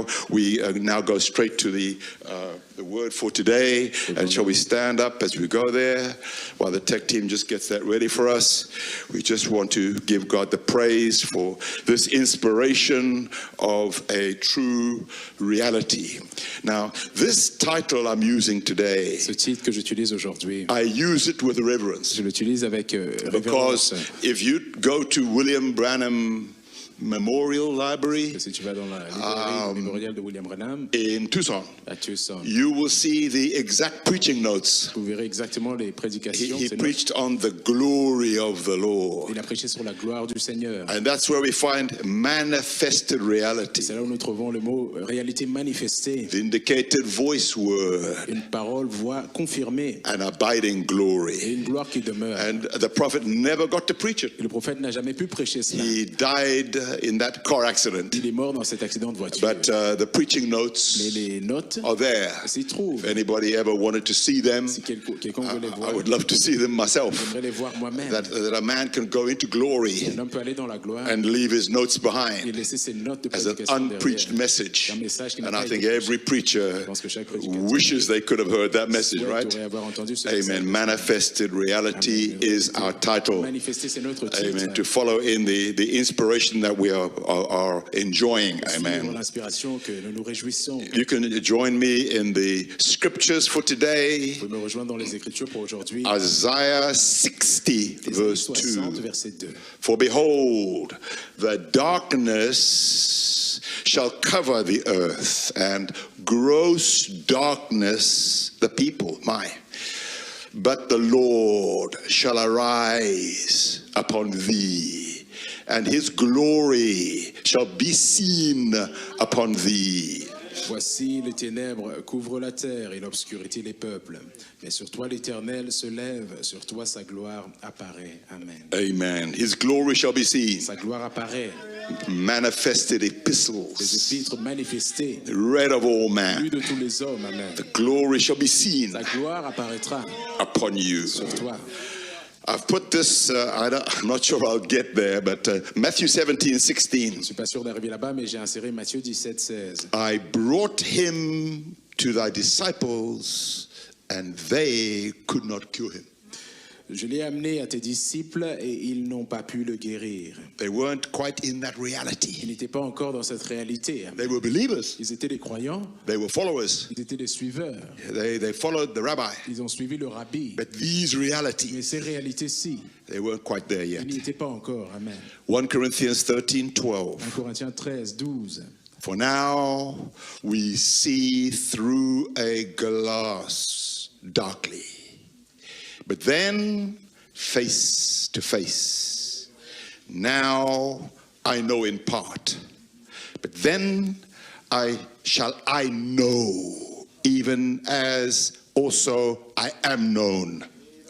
now we now go straight to the word for today. And shall we stand up as we go there while the tech team just gets that ready for us? We just want to give God the praise for this inspiration of a true reality. Now, this title I'm using today, ce titre que j'utilise aujourd'hui, I use it with reverence. je l'utilise avec Because révérence. if you go to William Branham Memorial Library Si tu vas dans la librairie mémoriale de William Branham in Tucson, à Tucson, you will see the exact preaching notes. vous verrez exactement les prédications. He Ces notes. preached on the glory of the Lord. Il a prêché sur la gloire du Seigneur. And that's where we find manifested reality, C'est là où nous trouvons le mot réalité manifestée, vindicated voice word, une parole, voix confirmée and abiding et glory. une gloire qui demeure. And the prophet never got to preach it. Et le prophète n'a jamais pu prêcher cela. He died in that car accident. Il est mort dans cet accident de voiture. But the preaching Mais notes les notes are there. s'y trouvent. If anybody ever wanted to see them, Si quelqu'un veut les I voir, would love to see them myself. j'aimerais les voir moi-même. That a man can go into glory Un homme peut aller dans la gloire and leave his notes et behind laisser ses notes de as an prédication unpreached derrière. message. Un message qui n'a And pas I été think every preacher Je pense que chaque prédicateur wishes they could have heard that message, right? souhaiterait avoir entendu ce Amen. message. Manifested reality is our title. Manifester, c'est notre titre. Amen. To follow in the inspiration that we are enjoying. Suivre Amen. l'inspiration que nous nous réjouissons. You can join me in the scriptures for today. Vous pouvez me rejoindre dans les Écritures pour aujourd'hui. Isaiah 60, Ésaïe verse 60, 2. verset 2. For behold, the darkness shall cover the earth, and gross darkness the people. But the Lord shall arise upon thee, and his glory shall be seen upon thee. Voici les ténèbres couvrent la terre et l'obscurité les peuples. Mais sur toi l'Éternel se lève, sur toi sa gloire apparaît. Amen. Amen. His glory shall be seen. Sa gloire apparaît. Manifested Les epistles, épîtres manifestées, read of all lues men. de tous les hommes. Amen. The glory shall be seen Sa gloire apparaîtra upon you. sur toi. I've put this, I'm not sure I'll get there, but Matthew 17:16. Je ne suis pas sûr d'arriver là-bas, mais j'ai inséré Matthieu 17, 16. I brought him to thy disciples, and they could not cure him. Je l'ai amené à tes disciples et ils n'ont pas pu le guérir. They weren't quite in that Ils reality. n'étaient pas encore dans cette réalité. They were believers. Ils étaient des croyants, They were followers. ils étaient des suiveurs. They followed the rabbi. Ils ont suivi le rabbi. But these realities, Mais ces réalités-ci, they weren't quite there ils yet. n'y étaient pas encore. Amen. 1 Corinthians 13:12. 1 Corinthiens 13, 12. For now we see through a glass darkly, but then face to face. Now I know in part, but then I know, even as also I am known.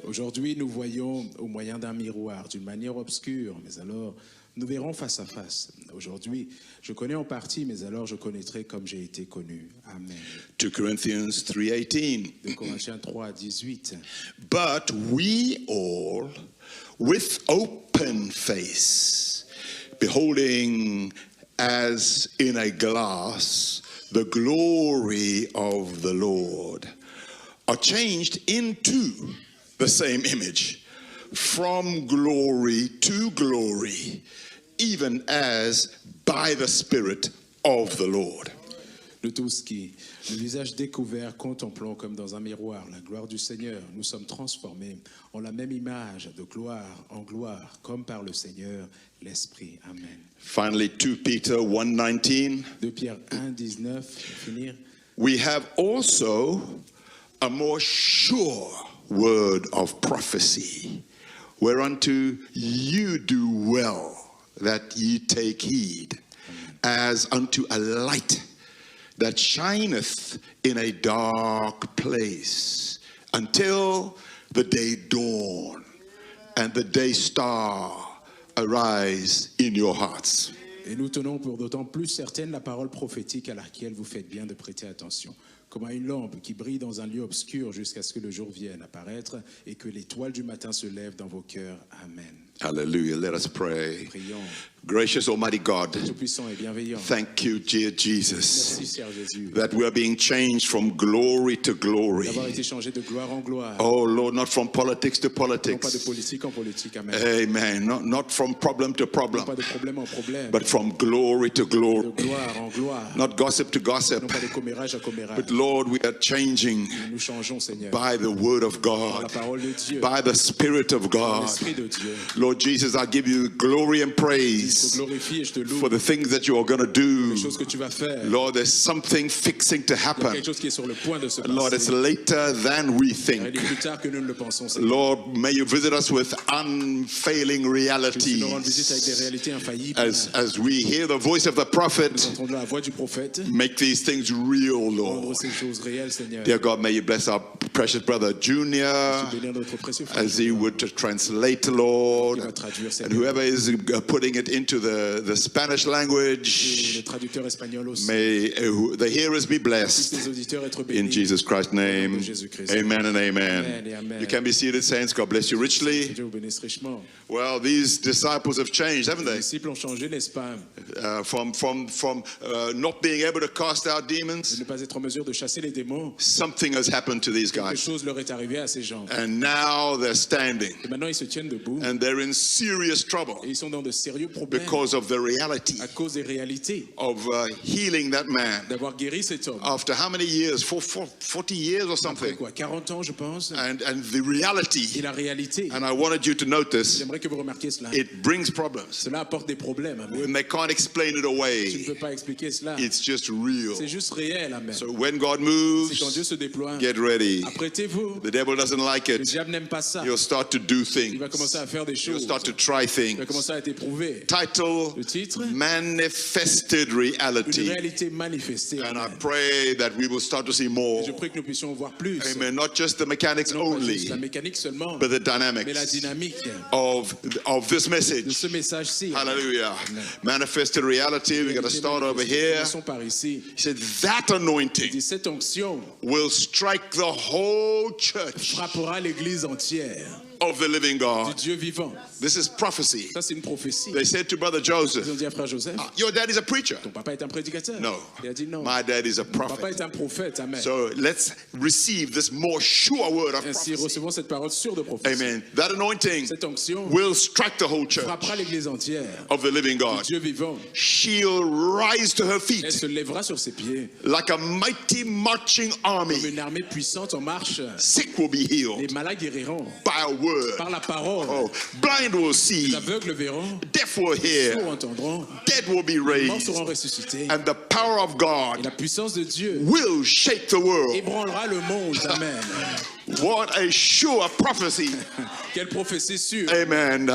Aujourd'hui, nous voyons au moyen d'un miroir, d'une manière obscure, mais alors nous verrons face à face. Aujourd'hui, je connais en partie, mais alors je connaîtrai comme j'ai été connu. Amen. 2 Corinthians 3:18. 2 Corinthiens 3, 18. But we all, with open face, beholding as in a glass the glory of the Lord, are changed into the same image, from glory to glory, even as by the Spirit of the Lord. Nous tous qui, le visage découvert, contemplons comme dans un miroir la gloire du Seigneur, nous sommes transformés en la même image de gloire en gloire, comme par le Seigneur, l'Esprit. Amen. Finally, 2 Peter 1:19. 2 Pierre 1, 19, pour finir. We have also a more sure word of prophecy, whereunto you do well that ye take heed, as unto a light that shineth in a dark place, until the day dawn and the day star arise in your hearts. Et nous tenons pour d'autant plus certaine la parole prophétique à laquelle vous faites bien de prêter attention, comme à une lampe qui brille dans un lieu obscur jusqu'à ce que le jour vienne apparaître et que l'étoile du matin se lève dans vos cœurs. Amen. Hallelujah. Let us pray. Prions. Gracious Almighty God, Tout-puissant et bienveillant. thank you, dear Jesus, Merci, cher Jésus, that we are being changed from glory to glory. d'avoir été changé de gloire en gloire. Oh Lord, not from politics to Non pas de politics. politique en politique, amen. Amen. Not from problem to Non pas problem, de problème en problème, but from glory to de glory. gloire en gloire. Not gossip to Non gossip, pas de commérage à commérage. but Lord, we are changing Nous changeons, Seigneur, by the word of par la God, parole de Dieu, by the Spirit of par God. l'Esprit de Dieu. Lord Jesus, I give you glory and Je te praise glorifie et je te loue for the things that you are going to do. les choses que tu vas faire. Lord, there's something fixing to Il y a happen. quelque chose qui est sur le point de se Lord, it's passer. later than we Il think. est plus tard que nous ne le pensons, Seigneur. Lord, may you visit us with unfailing Que tu nous rendes visite avec des realities. réalités infaillibles. As we hear the voice of the Nous prophet, entendons la voix du prophète. make these things real, Rendre Lord. ces choses réelles, Seigneur. Dear God, may you bless our precious brother Junior Bénir notre précieux frère. as he would translate, Lord, Qui va traduire, and Seigneur. whoever is putting it into the Spanish Et language. le traducteur espagnol aussi. May the hearers be Puissent blessed. les auditeurs être In bénis. Jesus Christ's name, amen and amen. Amen et amen. You can be seated, saints. God bless you Que richly. Dieu vous bénisse richement. Well, these disciples have changed, haven't Les they? disciples ont changé, n'est-ce pas? From not being able to cast out De demons, ne pas être en mesure de chasser les démons. something has happened to these Quelque guys. chose leur est arrivé à ces gens. And now they're standing Et maintenant, ils se tiennent debout. and they're in serious trouble Et ils sont dans de sérieux problèmes because of the reality à cause des réalités of healing that man. d'avoir guéri cet homme. After how many years? 40 years or Après something. quoi, 40 ans, je pense. And the reality, Et la réalité, and I wanted you to notice, j'aimerais que vous remarquiez cela. it brings problems. Cela apporte des problèmes. Amen. When they can't explain it Tu ne away, peux pas expliquer cela. it's just real. C'est juste réel. Amen. So when God C'est quand Dieu moves, se déploie. get ready. Apprêtez-vous. The devil doesn't like Le it. diable n'aime pas ça. You'll start to do Il va things. commencer à faire des You'll choses. start to try Il va things. commencer à être éprouvé. Title, Le titre, Manifested une Reality. réalité manifestée. And I Amen. pray that we will start to see more. Je prie que nous puissions voir plus. Amen. Not just the mechanics Non pas juste only, la mécanique seulement, but the mais la dynamics dynamique of this de message. ce message-ci. Hallelujah. Manifested reality. We're going to start over here. Commençons par ici. He said that anointing Et cette onction will strike the whole church frappera l'église entière of the living du God. Dieu vivant. This is prophecy. Ça, c'est une prophétie. They said to Brother Ils ont Joseph, dit à frère Joseph, your dad is a preacher. ton papa est un prédicateur. No, Il a dit non. my dad is a Ton papa prophet. est un prophète. Amen. So let's receive this more sure word of Ainsi, prophecy. recevons cette parole sûre de prophétie. Amen. That anointing Cette onction will strike the whole church frappera l'église entière of the living du God. Dieu vivant. She'll rise to her Elle feet se lèvera sur ses pieds like a mighty marching comme army. une armée puissante en marche. Sick will be Les healed malades guériront by a word. par la parole. Oh, blind will Les see, aveugles verront, deaf will sourds hear, entendront, dead will be les morts raised, seront ressuscités. and the power of Et God la puissance de Dieu will shake the world. ébranlera le monde. Amen. What a sure prophecy. Quelle prophétie sûre Amen.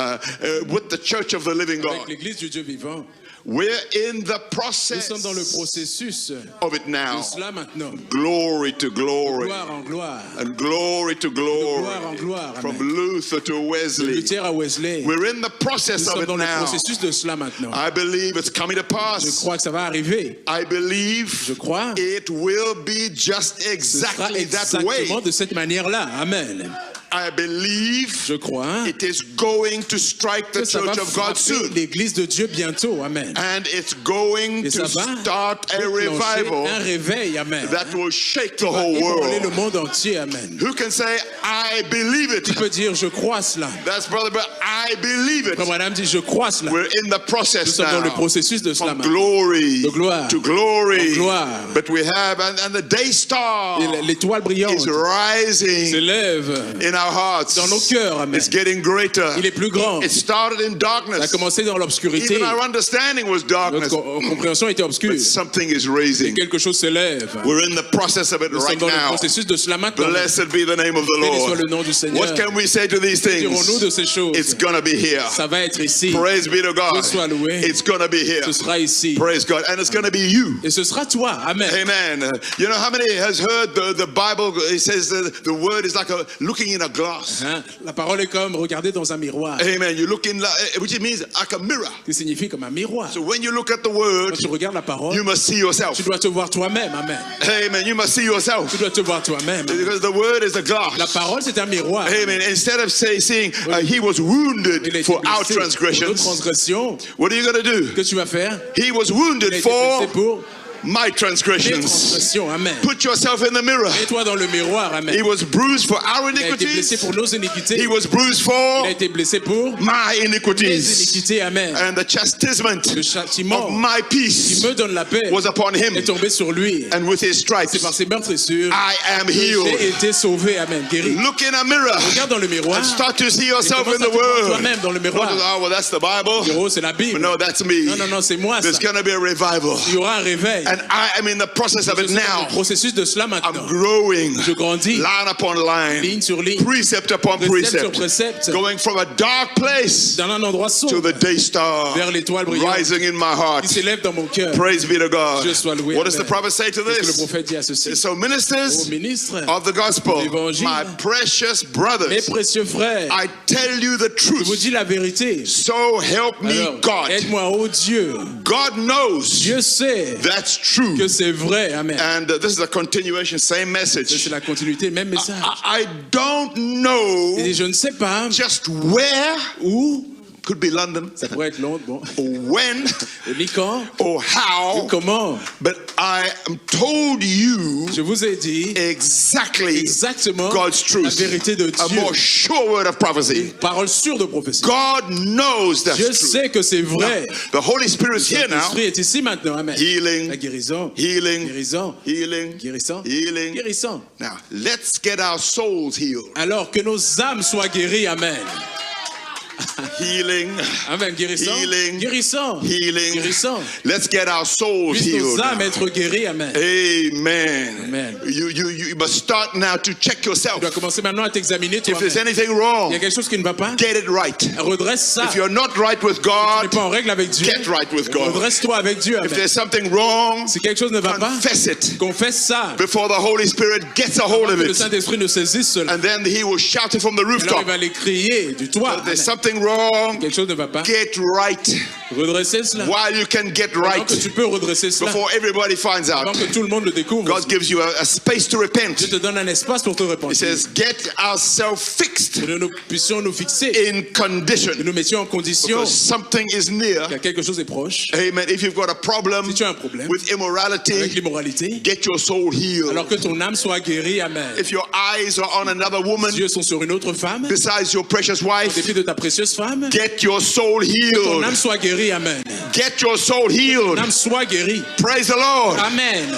With the church of the living avec God. l'église du Dieu vivant. We're in the Nous process sommes dans le processus of it de now. cela maintenant. Glory to glory. Gloire en gloire. And glory to gloire en glory. gloire. From Amen. Luther to De Wesley. Luther à Wesley. We're in the Nous process of sommes it dans le now. processus de cela maintenant. I believe it's coming to Je pass. crois que ça va arriver. I believe Je crois it will be just ce sera exactly that way. exactement de cette manière-là. Amen. I believe Je crois it is going to strike the que ça va church of God frapper soon. l'église de Dieu bientôt. Amen. And it's going Et to ça va start a déclencher revival un réveil. Amen. that will shake the Va whole ébranler le world. monde entier. Amen. Who can say, I believe it? Tu peux dire, je crois cela. That's Brother, but I believe it. Frère Branham dit, je crois cela. We're in the Nous process sommes dans le now. processus de cela From maintenant. glory De gloire. to glory. En gloire. But we have, and the day star Et l'étoile brillante is rising s'élève in our hearts. dans nos cœurs. Amen. It's getting greater. Il est plus grand. It started in Ça a darkness. commencé dans l'obscurité. Even our understanding was darkness. Notre compréhension était obscure. But something is Et raising. quelque chose s'élève. We're in the process of it Nous sommes right dans le now. processus de cela maintenant. Blessed be the name of the Béni soit le Lord. nom du Seigneur. What can we say to these Dirons-nous de things? ces choses? It's gonna be here. Ça va être ici. Praise be to God. Dieu soit loué. It's gonna be here. Ce sera ici. Praise God. And it's gonna be you. Et ce sera toi. Amen. Amen. You know how many has heard the Bible? It says the word is like looking in a glass. Hein? La parole est comme regarder dans un miroir. Amen. You look in, which means like a mirror. Qui signifie comme un miroir. So when you look at the word, Quand tu regardes la parole, you must see yourself. tu dois te voir toi-même. Amen. Amen. You must see yourself. Tu dois te voir toi-même. Because the word is a glass. La parole, c'est un miroir. Amen. Instead of saying he was wounded Il a été for our blessé pour nos transgressions, transgressions. what are you going to do? Que tu vas faire? He was Il a wounded été for blessé pour my tes transgressions. transgressions. Amen. Put yourself in the mirror. Mets-toi dans le miroir. Amen. He was bruised for our Il a été blessé iniquities. pour nos iniquités. He was bruised Il for a été blessé pour my mes iniquities. iniquités. Amen. And the chastisement Le châtiment of my qui peace me donne la paix was upon him. est tombé sur lui. And with his stripes, C'est par ses meurtrissures I am que j'ai healed. été sauvé. Amen. Guéri. Look in a mirror Regarde dans le miroir. and start to see Et yourself commence in à the te voir word. toi-même dans le miroir. Oh, well, that's the Bible. Gros, c'est la But Bible. no, that's me. Non, non, non, c'est moi ça. There's going to be a revival. Il y aura un réveil. And I am in the process of Je it suis dans now. le processus de cela I'm maintenant. growing, Je grandis, line upon line, ligne sur ligne, precept upon précepte sur precept, précepte, going from a dark place dans un endroit to sombre, the day star vers l'étoile brillante rising in my heart. qui s'élève dans mon cœur. Praise be to God. Dieu soit loué. What does the Amen. prophet say to Qu'est-ce que le this? prophète dit à ceci? So Aux ministers ministres, of the gospel, L'évangile. my precious mes brothers, précieux frères, I tell you the je vous truth. dis la vérité. So help me Alors, God. aide-moi, ô Dieu. God knows Dieu sait that's true. que c'est vrai. Amen. And this is a continuation, same C'est message. la continuité, même message. I don't know Et je ne sais pas just where, où, could be London, ça pourrait être Londres, bon, or when, ni quand, or how, comment. but I am told you Je vous ai dit exactly exactement God's la truth. vérité de A Dieu. more sure word of prophecy. Une parole sûre de prophétie. God knows that's Dieu true. sait que c'est vrai. The Holy Spirit's here now. L'Esprit est ici maintenant. Amen. Healing, La guérison. healing, Guérison. healing, Guérissant. healing. Guérissant. Now, let's get our souls healed. Alors que nos âmes soient guéries. Amen. Healing, Amen. Guérissant. Healing. Guérissant. healing. Guérissant. Let's get our souls Puissent nos healed. âmes être guéries. Amen. Amen. Amen. You must start now to check yourself. Tu dois commencer maintenant à t'examiner If there's toi-même. anything Il wrong, y a quelque chose qui ne va pas. get it right. Redresse ça. If you're not right with Tu n'es God, pas en règle avec Dieu. get right with God. Redresse-toi avec Dieu. If Amen. there's something wrong, Si quelque chose ne va pas, confess it confesse ça. before the Holy Spirit gets a hold of Que le it. Saint-Esprit ne saisisse cela. And then he will shout it from the Alors il rooftop. va les crier du toit. If there's Amen. something wrong, Quelque chose ne va pas. get right Redresser cela. while you can get Avant right que tu peux redresser cela. before everybody finds Avant out. que tout le monde le découvre. God gives you a space to Dieu repent. te donne un espace pour te He repentir. says, get ourselves fixed Pour que nous puissions nous fixer. in condition Que nous mettions en condition because something is near. qu'il y a quelque chose est proche. Amen. If you've got a problem Si tu as un problème with avec immorality, l'immoralité, get your soul healed. alors que ton âme soit guérie. Amen. If your eyes are on another woman Les yeux sont sur une autre femme. besides your precious Au wife, défi de ta précieuse femme. get your soul Ton healed. âme soit guérie. Amen. Get your soul Ton healed. âme soit guérie. Praise the Lord. Amen.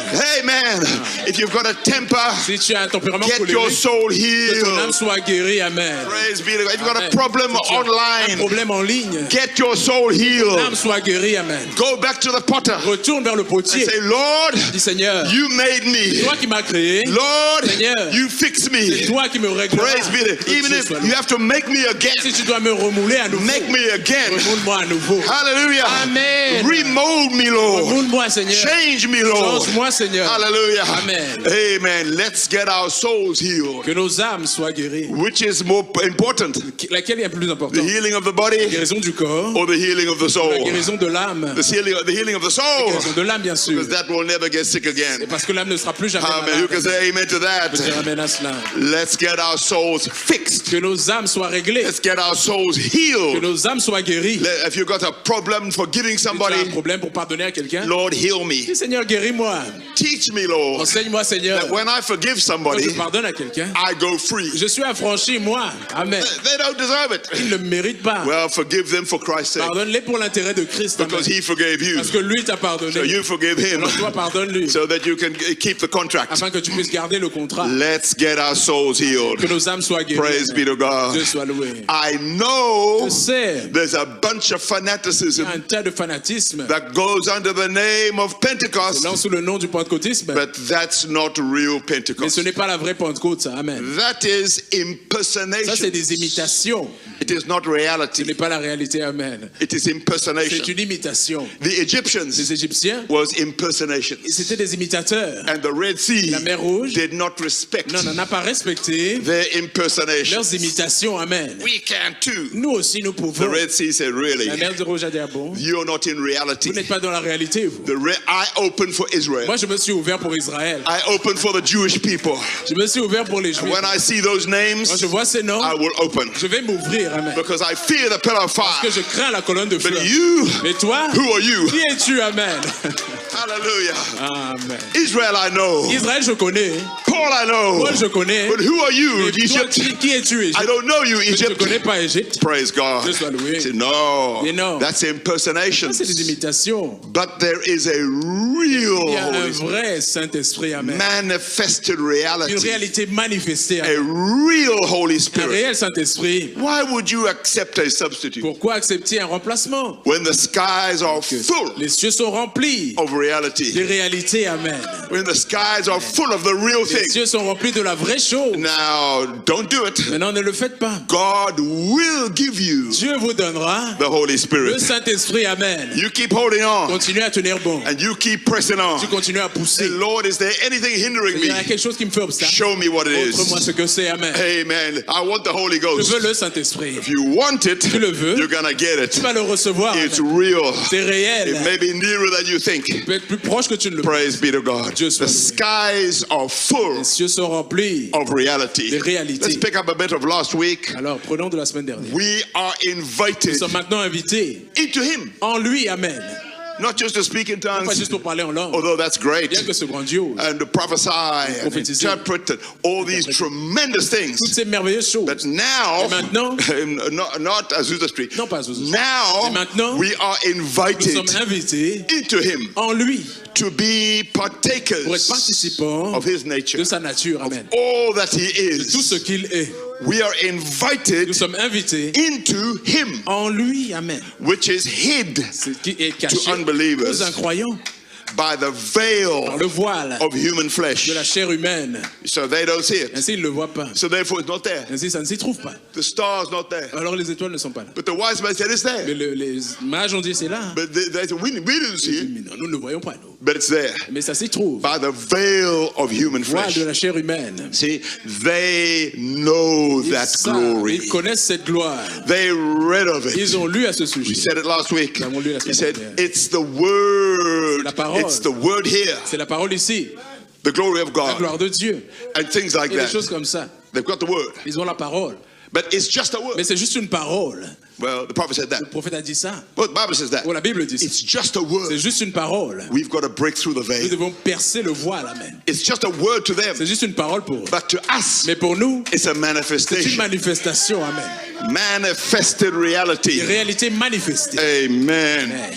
Amen. If you've got a temper, Si tu as un tempérament get your colérique, soul que ton âme healed. soit guérie. Amen. Praise be to God. If you've got a Amen. problem Si tu as un online, problème en ligne, get your soul ton âme healed. soit guérie. Amen. Go back to the potter Retourne vers le and potier. say, Lord, Dis Seigneur, you made c'est me. toi qui m'as créé. Lord, Seigneur, you fix C'est me. toi qui me régleras. Praise be to Que Even Dieu if soit you loué. have to make me Si again, tu dois me remouler à nouveau, make me again. remoule-moi à nouveau. Hallelujah. Amen. Remold me, Lord. Remoule-moi, Seigneur. Change me, Lord. Change-moi, Seigneur. Hallelujah. Amen. Amen. Let's get our souls healed. Que nos âmes soient guéries. Which is more important, Laquelle est la plus the importante? healing of the La body guérison du corps, or the healing of the la soul? guérison de l'âme, The healing of the la soul, guérison de l'âme, bien sûr. because that will never get sick Et again. parce que l'âme ne sera plus jamais Amen. You can malade. say amen to Je peux dire that. amen à cela. Let's get our souls fixed. Que nos âmes soient réglées. Let's get our souls Que healed. nos âmes soient guéries. If you've got a problem forgiving Si tu as un somebody, problème pour pardonner à quelqu'un, Lord, heal me. dis Seigneur, guéris-moi. Teach me, Lord, Enseigne-moi, Seigneur. that when I forgive Quand somebody, je pardonne à quelqu'un, I go free. je suis affranchi, moi. Amen. They don't deserve Ils it. ne me méritent pas. Well, forgive them for Christ's sake, Pardonne-les pour l'intérêt de Christ. Amen. because he forgave you. Parce que lui t'a So pardonné. you forgive him, Alors toi, pardonne-lui. so that you can keep the contract. Afin que tu puisses garder le contrat. Let's get our souls Que healed. nos âmes soient guéries. Praise be to God. Dieu soit loué. I know Je sais, there's a bunch of il y fanaticism a un tas de fanatisme. that goes under the name of Pentecost, Là, sous le nom du pentecôtisme. but that's That's not real Mais Pentecost. ce n'est pas la vraie Pentecôte, ça. Amen. That is Ça, c'est impersonation. des imitations. It is not Ce reality. n'est pas la réalité. Amen. It is impersonation. C'est une imitation. The Egyptians Les Égyptiens, was impersonation. c'était des imitateurs. And the Red Sea La mer Rouge, did not respect non, n'en a pas respecté their impersonation. leurs imitations. Amen. We can too. Nous aussi, nous The pouvons. Red Sea said, really, La mer de Rouge a dit, ah bon, you're not in reality. vous n'êtes pas dans la réalité, vous. I opened for Israel. Moi, je me suis ouvert pour Israël. I opened for the Jewish people. Je me suis ouvert pour les And Juifs. when I see those names, Quand je vois ces noms, I will open. je vais m'ouvrir. Amen. Because I fear the pillar of Parce que fire. je crains la colonne de feu. But you, Mais toi, who are you? qui es-tu? Amen. Hallelujah. Amen. Israel I know. Israël, je connais. Paul I know. Paul, je connais. But who are you, Mais toi, Egypt? qui es-tu, I Égypte? don't know you, Je ne Egypt. connais pas Égypte. Praise God. Dieu soit loué. I said, no, Mais non. that's impersonation. Ça, c'est des imitations. But there is a Il y real a un Holy Spirit, vrai Saint-Esprit. Amen. manifested Une reality, réalité manifestée. a Amen. real Holy Un Spirit. réel Saint-Esprit. Why would you accept a substitute Pourquoi accepter un remplacement? when the skies are full Les cieux sont remplis of des reality? réalités. Amen. When the skies are full of the real Les thing? cieux sont remplis de la vraie chose. Now, don't do it. Maintenant, ne le faites pas. God will give you Dieu vous donnera the Holy le Spirit. Saint-Esprit. Amen. You keep holding on Continuez à tenir bon. and you keep pressing on. Tu continues à pousser. Say, Lord, is there anything hindering Il y me? a quelque chose qui me fait obstacle. Show me what it Montre-moi is. ce que c'est. Amen. Amen. I want the Holy Je Ghost. veux le Saint-Esprit. If you want it, Tu le veux. you're going to get Tu it. vas le recevoir. It's Amen. real. C'est réel. It may be nearer than you think. Tu peux être plus proche que tu ne le Praise be to God. Dieu soit The loué. skies are full Les cieux sont remplis. of reality. Des réalités. Let's pick up a bit of last week. Alors, prenons de la semaine dernière. We are Nous invited sommes maintenant invités into Him, en lui. Amen. not just to speak in Pas tongues, juste pour parler en langue. although that's great, Bien que c'est grandiose. and to prophesy and Prophétiser. interpret and all these tremendous Toutes things. ces merveilleuses choses. But now, Et maintenant, not Azusa Street, non pas Azusa Street. now Et maintenant, we are nous invited sommes invités into Him en lui to be pour être partakers participants of His nature, de sa nature. of Amen. all that He De tout ce is. qu'il est. We are Nous invited sommes invités into Him, en lui. Amen. which is hid Ce qui est caché To unbelievers. aux incroyants by the par veil le voile of human flesh. de la chair humaine. So they don't see it. Ainsi, ils ne le voient pas. So therefore it's not there. Ainsi, ça ne s'y trouve pas. The star's not there. Alors les étoiles ne sont pas là. But the wise man said it's Mais there. les mages ont dit c'est là. But they said we didn't see it. Mais non, nous ne le voyons pas, nous. But it's there. Mais ça s'y trouve. By the veil of human Voile flesh. de la chair humaine. See, they know Ils that savent, glory. ils connaissent cette gloire. They read of it. Ils ont lu à ce We sujet. said it last week. Nous avons lu la He semaine said, dernière. it's the word. la parole. It's the word here. C'est la parole ici. The glory of La God. gloire de Dieu. And things like Et des that. choses comme ça. They've got the word. Ils ont la parole. But it's just a word. Mais c'est juste une parole. Well, the prophet said that. Le prophète a dit ça. Well, the Bible says that. Ou la Bible dit ça. It's just a C'est word. juste une parole. We've got to break through the Nous veil. devons percer le voile. Amen. It's just a word to them. C'est juste une parole pour eux. But to us, Mais pour nous, it's a c'est une manifestation. manifestation. Amen. Manifested reality. Une réalité manifestée. Amen. Amen.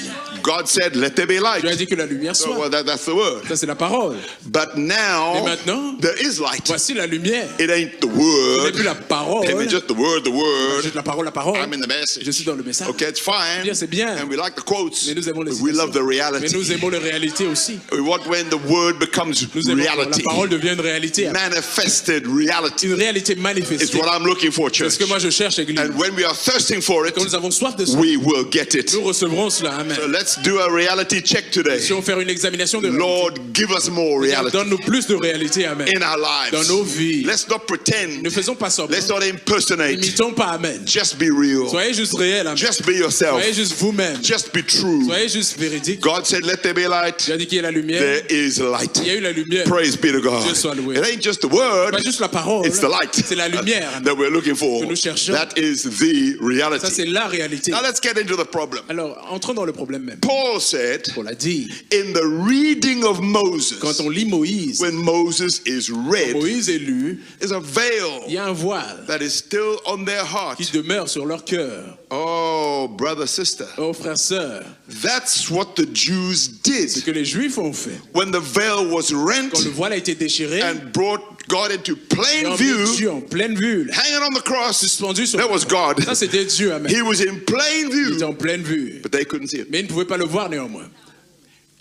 God said, let there be light. Dieu a dit que la lumière So, soit. well, that's the word. Ça, c'est la parole. But Et now, maintenant, there is light. voici la lumière. It ain't the Ce n'est word. plus la parole. Amen. Just the word, the word. Juste la parole, la parole. I'm in the Je message. suis dans le message. Okay, it's fine. Bien, c'est bien. And we like the quotes. Mais nous aimons les But we love the citations. Mais reality. nous aimons la réalité aussi. We want when the word becomes Nous aimons quand la reality. parole devient une réalité. Manifested reality Une réalité is manifestée. what I'm looking for, C'est church. ce que moi je cherche, Église. And when we are thirsting for it, Quand nous avons soif de ça, we will get it. nous recevrons cela. Amen. So let's do a reality check today. Si on fait une examination de réalité, Lord, give us more reality donne-nous plus de réalité. Amen. in our Dans lives. nos vies. Let's not pretend. Ne faisons pas semblant. Let's not impersonate. N'imitons pas. Amen. Just be real. Soyez juste réel. Amen. Just be yourself. Soyez juste vous-même. Just be true. Soyez juste véridique. God said, let there be light. Dieu a dit qu'il y a la lumière. There is light. Il y a eu la lumière. Praise be to God. Dieu soit loué. It ain't just the word, Pas juste la parole. it's the light C'est la lumière. Amen. that we're looking for. Que nous cherchons. That is the Ça, reality. c'est la réalité. Now let's get into the problem. Alors, entrons dans le problème même. Paul said, On l'a dit. in the reading of Moses, Quand on lit Moïse, when Moses is read, Moïse est lu, there's a il veil y a un voile that is still on their heart. qui demeure sur leur cœur. Oh, brother, sister. Oh, frères, sœurs, That's what the Jews ce did que les Juifs ont fait. when the veil was rent Quand le voile a été déchiré, and brought God into et plain on view, met Dieu en pleine vue, là, hanging on the cross. suspendu sur That was God. Ça, c'était Dieu. Amen. He was in plain Il était view, en pleine vue. but they couldn't see it. Mais ils ne pouvaient pas le voir néanmoins.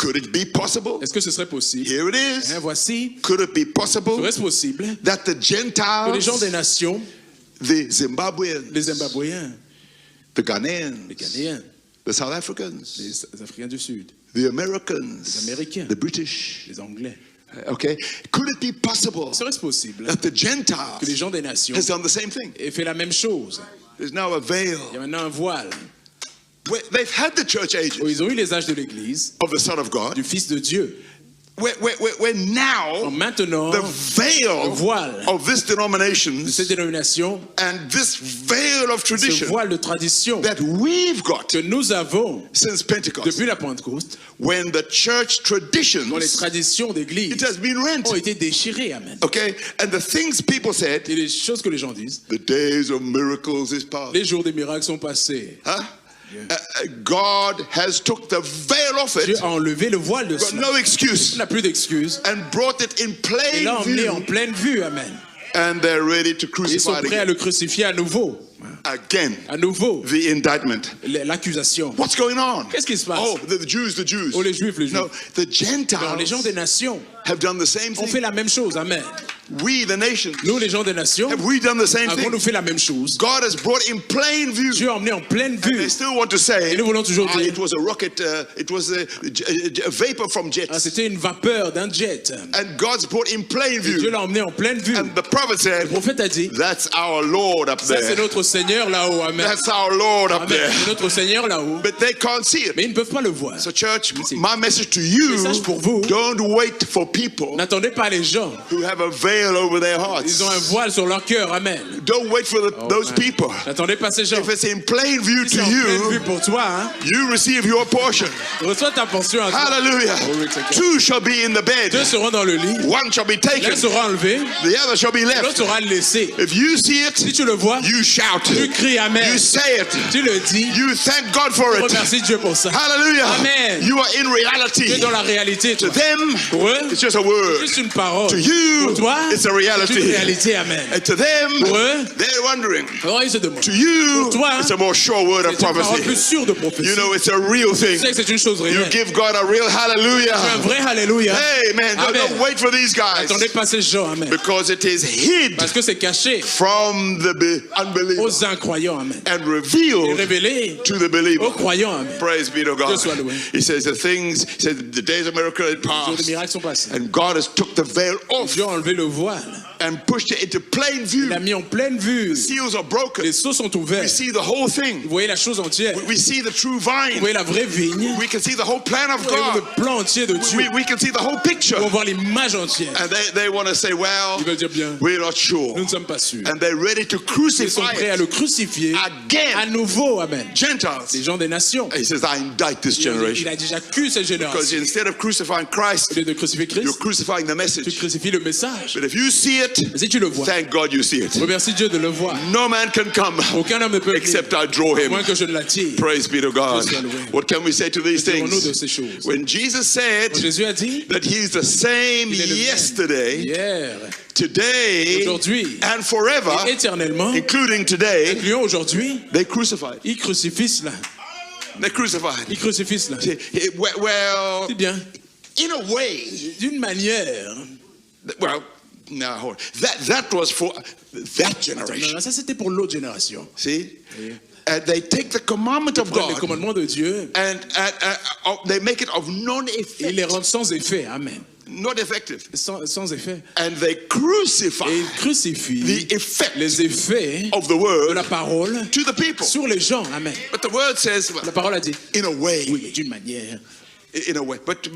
Could it be possible? Est-ce que ce serait possible? Here it is. Voici, Could it be possible serait-ce possible that the que les gens des Gentiles, nations, the Zimbabweans, les Zimbabwéens, the Ghanaians, les Ghanéens, the South Africans, les Africains du Sud, the Americans, les Américains, the British, les Anglais, okay? Could it be possible serait-ce possible that the que les Gentiles gens des nations has done the same thing? aient fait la même chose? There's now a veil. Il y a maintenant un voile. They've had the church ages Ils ont eu les âges de l'Église, of the Son of God. du Fils de Dieu. Where now Maintenant, the le veil voile of this de denominations cette dénomination, and this veil of ce tradition voile de tradition that we've got que nous avons since Pentecost, depuis la Pentecôte, when the church dont les traditions, traditions d'église it has been rent. ont été déchirées, amen. Okay, and the things people said, Et les choses que les gens disent, the days of miracles is past. les jours des miracles sont passés. Huh? God has took the veil off Dieu it, a enlevé le voile de got cela. no excuse, Il n'a plus d'excuses. and brought it in Il plain l'a emmené en view, pleine vue, amen. and they're ready to Ils sont crucify it prêts à again. le crucifier à nouveau. À nouveau, The indictment. l'accusation. What's going on? Qu'est-ce qui se passe? Oh, the Jews. Oh, les Juifs, les Juifs. No, the Non, les gens des Gentiles nations have done the same ont fait thing. la même chose, amen. We, the nations, Nous, les gens des nations, have we done the same avons-nous thing? fait la même chose? God has brought in plain view. Dieu a emmené en pleine And they vue. still want to say, Et nous voulons toujours dire, it was a rocket, it was a vapor from jets. c'était une vapeur d'un jet. And God's brought in plain Et Dieu view. l'a emmené en pleine vue. And the prophet Le said, prophète a dit, that's our Lord up ça c'est there. notre Seigneur là-haut, amen. That's our Lord up Amen. there. C'est notre Seigneur là-haut. But they can't see it. Mais ils ne peuvent pas le voir. So church, my message to you, Message pour vous. don't wait for people N'attendez pas les gens. who have a veil over their hearts. Ils ont un voile sur leur cœur, amen. Don't wait for those man. people. N'attendez pas ces gens. If it's in plain view Si c'est to en pleine vue you, pour toi, hein, you receive your portion. reçois ta portion à toi. Hallelujah. oui, c'est clair. Two shall be in the bed. Deux seront dans le lit. One shall be taken. L'un sera enlevé. The other shall be L'autre left. sera laissé. If you see Si it, tu le vois, you shout. tu cries amen. You say it. Tu le dis. You thank God for it. Remercie Dieu pour ça. Hallelujah. Amen. You are in Tu es reality. dans la réalité, To toi. them, Pour eux, it's just a word. juste une parole. To you, Pour toi, it's a c'est une reality. réalité, amen. And to them, Pour eux, they're wondering. alors ils se demandent. To you, Pour toi, it's a more sure word of C'est une parole plus prophecy. sûre de prophétie. You know, it's a real Tu thing. sais que c'est une chose You réelle. give God a real Un hallelujah. vrai alléluia. Hey, man, don't Amen. wait for these guys. Attendez pas ces gens, amen. Because it is hid Parce que c'est caché from the unbeliever aux incroyants, amen. and Et revealed révélé to the believer. aux croyants, amen. Praise be to God. Dieu soit loué. He says the days of miracle had Les jours de passed, miracles sont passés. and God has took the veil off Dieu a enlevé le voile. and pushed it into plain view. Il l'a mis en pleine vue. Seals are broken. Les seaux sont We ouverts. see the whole thing. Vous voyez la chose entière. We see the true Vous vine. voyez la vraie vigne. We can see the whole plan of Vous voyez God. le plan entier de Dieu. We can see the whole picture. Vous voir l'image entière. And they want to say, well, Ils veulent dire bien, we're not sure. nous ne sommes pas sûrs. And they're ready to Ils sont crucify prêts à it le crucifier à again. nouveau, amen. Les Gentiles. gens des nations. He says, I indict this Il generation. a déjà cru cette Because génération. instead of crucifying Au Christ, lieu de crucifier you're Christ, crucifying the tu message. crucifies le message. But if you see it, Mais si tu le vois, thank God you see it. remercie Dieu de le voir. No man can come Aucun homme ne peut venir, except I draw à him. moins que je ne l'attire. Praise be to God. Dieu soit loué. What can we say to these Dirons-nous de things? ces choses. When Jesus said Quand Jésus a dit, that he's the same il est le même yesterday, hier, today, aujourd'hui and forever, et éternellement, including today, incluant aujourd'hui, they crucified. il crucifie cela. They crucified. Il crucifie cela. Well, C'est bien. in a way, D'une manière, well, no, hold on. That was for that generation. non, ça c'était pour l'autre génération. See? And they take the commandment of Ils prennent les God commandements de Dieu and they make it of et ils non-effect, les rendent sans effet. Amen. not effective. Sans effet. And they crucify Et ils crucifient the effect les effets of the de word la parole to the people. sur les gens. Amen. But the word says, La parole a dit, in a way, oui, mais d'une manière. in a way. But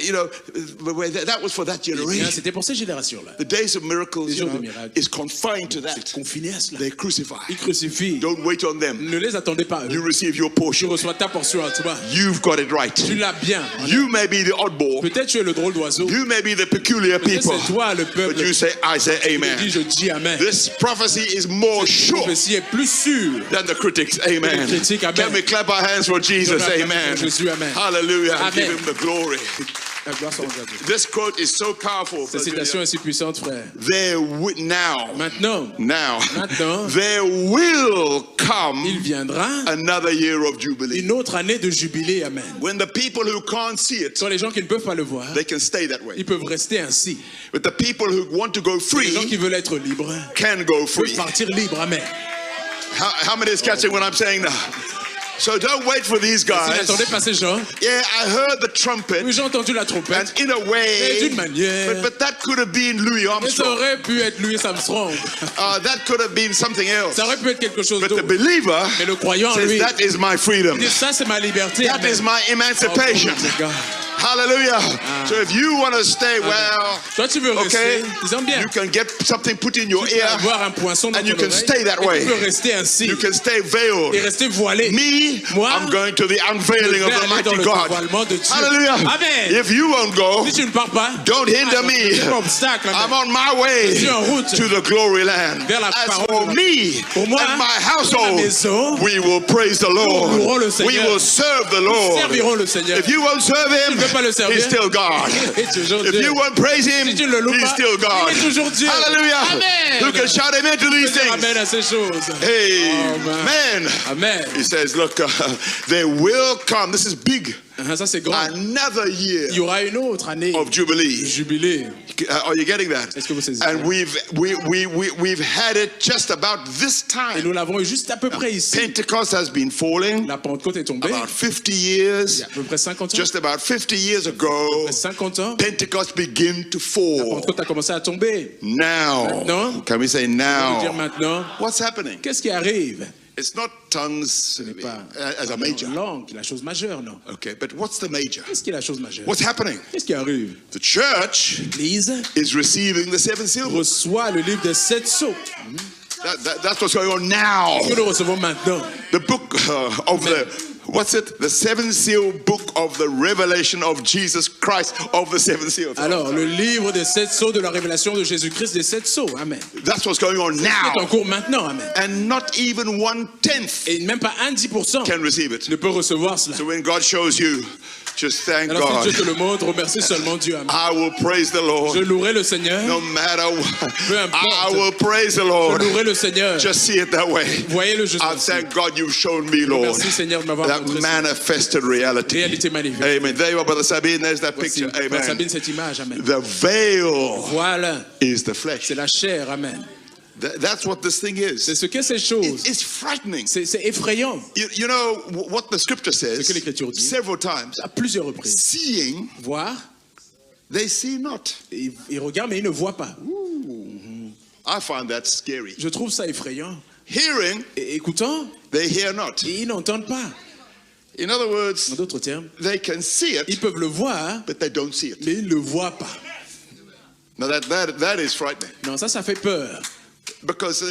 you know, that was for that Eh bien, generation. c'était pour ces générations-là. The days of miracles, Les you jours de know, miracles. is confined to that. Confinés à cela. They crucify. Ils crucifient. Don't wait on them. Ne les attendez pas. You Eux. receive your Tu portion. reçois ta portion à toi. You've got it Tu right. l'as bien. You may be the oddball. Peut-être tu es le drôle d'oiseau. You may be the peculiar Peut-être people. c'est toi le peuple. But you say, I say Je dis, amen. je dis amen. This prophecy is more La sure prophétie est plus sûre. than the critics. Amen. Les critiques, amen. Can we clap our hands for Jesus? Clap our hands Amen. pour Jésus, amen. Hallelujah. And Amen. give him the glory. La gloire soit rendue à Dieu. This quote is so powerful. Cette citation est si puissante, frère. Now, Maintenant, there will come il viendra another year of Jubilee. une autre année de jubilé. Amen. When the people who can't see it, Ce sont les gens qui ne peuvent pas le voir. they can stay that way. Ils peuvent rester ainsi. But the people who want to go Les gens free qui veulent être libres can go peuvent free. partir libres. Amen. How many is catching what I'm saying now? So don't wait for these Si guys. n'attendez pas ces gens, Yeah, I heard the trumpet, oui, j'ai entendu la trompette. and in a Et way, d'une manière, but that could have been Louis mais ça Armstrong. aurait pu être Louis Armstrong. That could have been something else. Ça aurait pu être quelque chose But the d'autre. believer Mais le croyant, says, lui, that is my freedom. dit ça, c'est ma liberté. That Amen. is my emancipation. Oh, God. Hallelujah. So if you want to stay well, Toi, tu veux okay, rester, disons bien, you can get something put in your tu peux ear, avoir un poinçon dans and you ton can stay that oreille, et tu way. peux rester ainsi, You can stay veiled. et rester voilé. Me, Moi, I'm going to the unveiling je of vais the aller dans mighty le God. dévoilement de Dieu. Hallelujah. Amen. If you won't go, Si tu ne pars pas, don't hinder alors, me. c'est pas obstacle. Amen. I'm on my way Je suis en route to the glory land. vers la As parole for de la- me Pour moi, and my la household, maison, we will praise the louerons Lord. le We Seigneur. will serve the nous Lord. servirons le Seigneur. If you won't serve him, Tu ne veux pas le servir, he's still God. et toujours If Dieu. you won't praise him, Si tu ne le loues he's pas, still God. il est toujours Dieu. Hallelujah. Amen. Who can shout amen to these things? Amen à ces choses. Amen. Amen. He says, look, there will come, this is big, Ça, c'est grand. another year Il y aura une autre année of Jubilee. jubilé. Are you getting that? Est-ce que vous saisissez? And we've had it just about this Et time. nous l'avons eu juste à peu près ici. Pentecost has been falling La Pentecôte est tombée about 50 il y years. a à peu près 50 ans. Just about 50 years ago, 50 ans, Pentecost began to la fall. Pentecôte a commencé à tomber. Now, Maintenant, can we say On peut dire now? maintenant, What's happening? qu'est-ce qui arrive? It's not tongues Ce n'est pas as a major. langue, la chose majeure, non. Okay, but what's the major? Qu'est-ce qui est la chose majeure? What's happening? Qu'est-ce qui arrive? The church L'Église is receiving the seven seals. reçoit le livre des 7 sceaux. That's what's going on now. Que nous recevons maintenant. The book of the, what's it? The seven seal book of the revelation of Jesus Christ of the seven seals. Alors, le livre des 7 sceaux de la révélation de Jésus-Christ des 7 sceaux. Amen. That's what's going on C'est en now. cours maintenant. Amen. And not even 1/10 Et même pas un 10% can receive it. ne peut recevoir cela. So when God shows you, just thank Alors God. si Dieu te le montre, remercie seulement Dieu. Amen. I will praise the Lord. Je louerai le Seigneur. No matter what. Peu importe. I will praise the Je Lord. louerai le Seigneur. Just see it that way. Voyez-le juste I ainsi. thank God you've shown me, Lord, Merci Seigneur de m'avoir that montré cette manifested reality. réalité magnifique. Amen. There you are, Brother Sabine. There's that Voici, picture. Frère Amen. Sabine, cette image. Amen. The veil Voilà, is the flesh. c'est la chair. Amen. That's what this thing C'est is. ce qu'est ces choses. It's frightening. C'est effrayant. You know what the scripture says Ce que l'Écriture dit. several times. À plusieurs reprises. Seeing, Voir, they see not. ils regardent mais ils ne voient pas. I find that scary. Je trouve ça effrayant. Hearing, Et écoutant, they hear not. et ils n'entendent pas. In other En words, d'autres termes, they can see ils it, peuvent le voir, but they don't see it. mais ils ne le voient pas. Now that is frightening. Non, ça fait peur. Because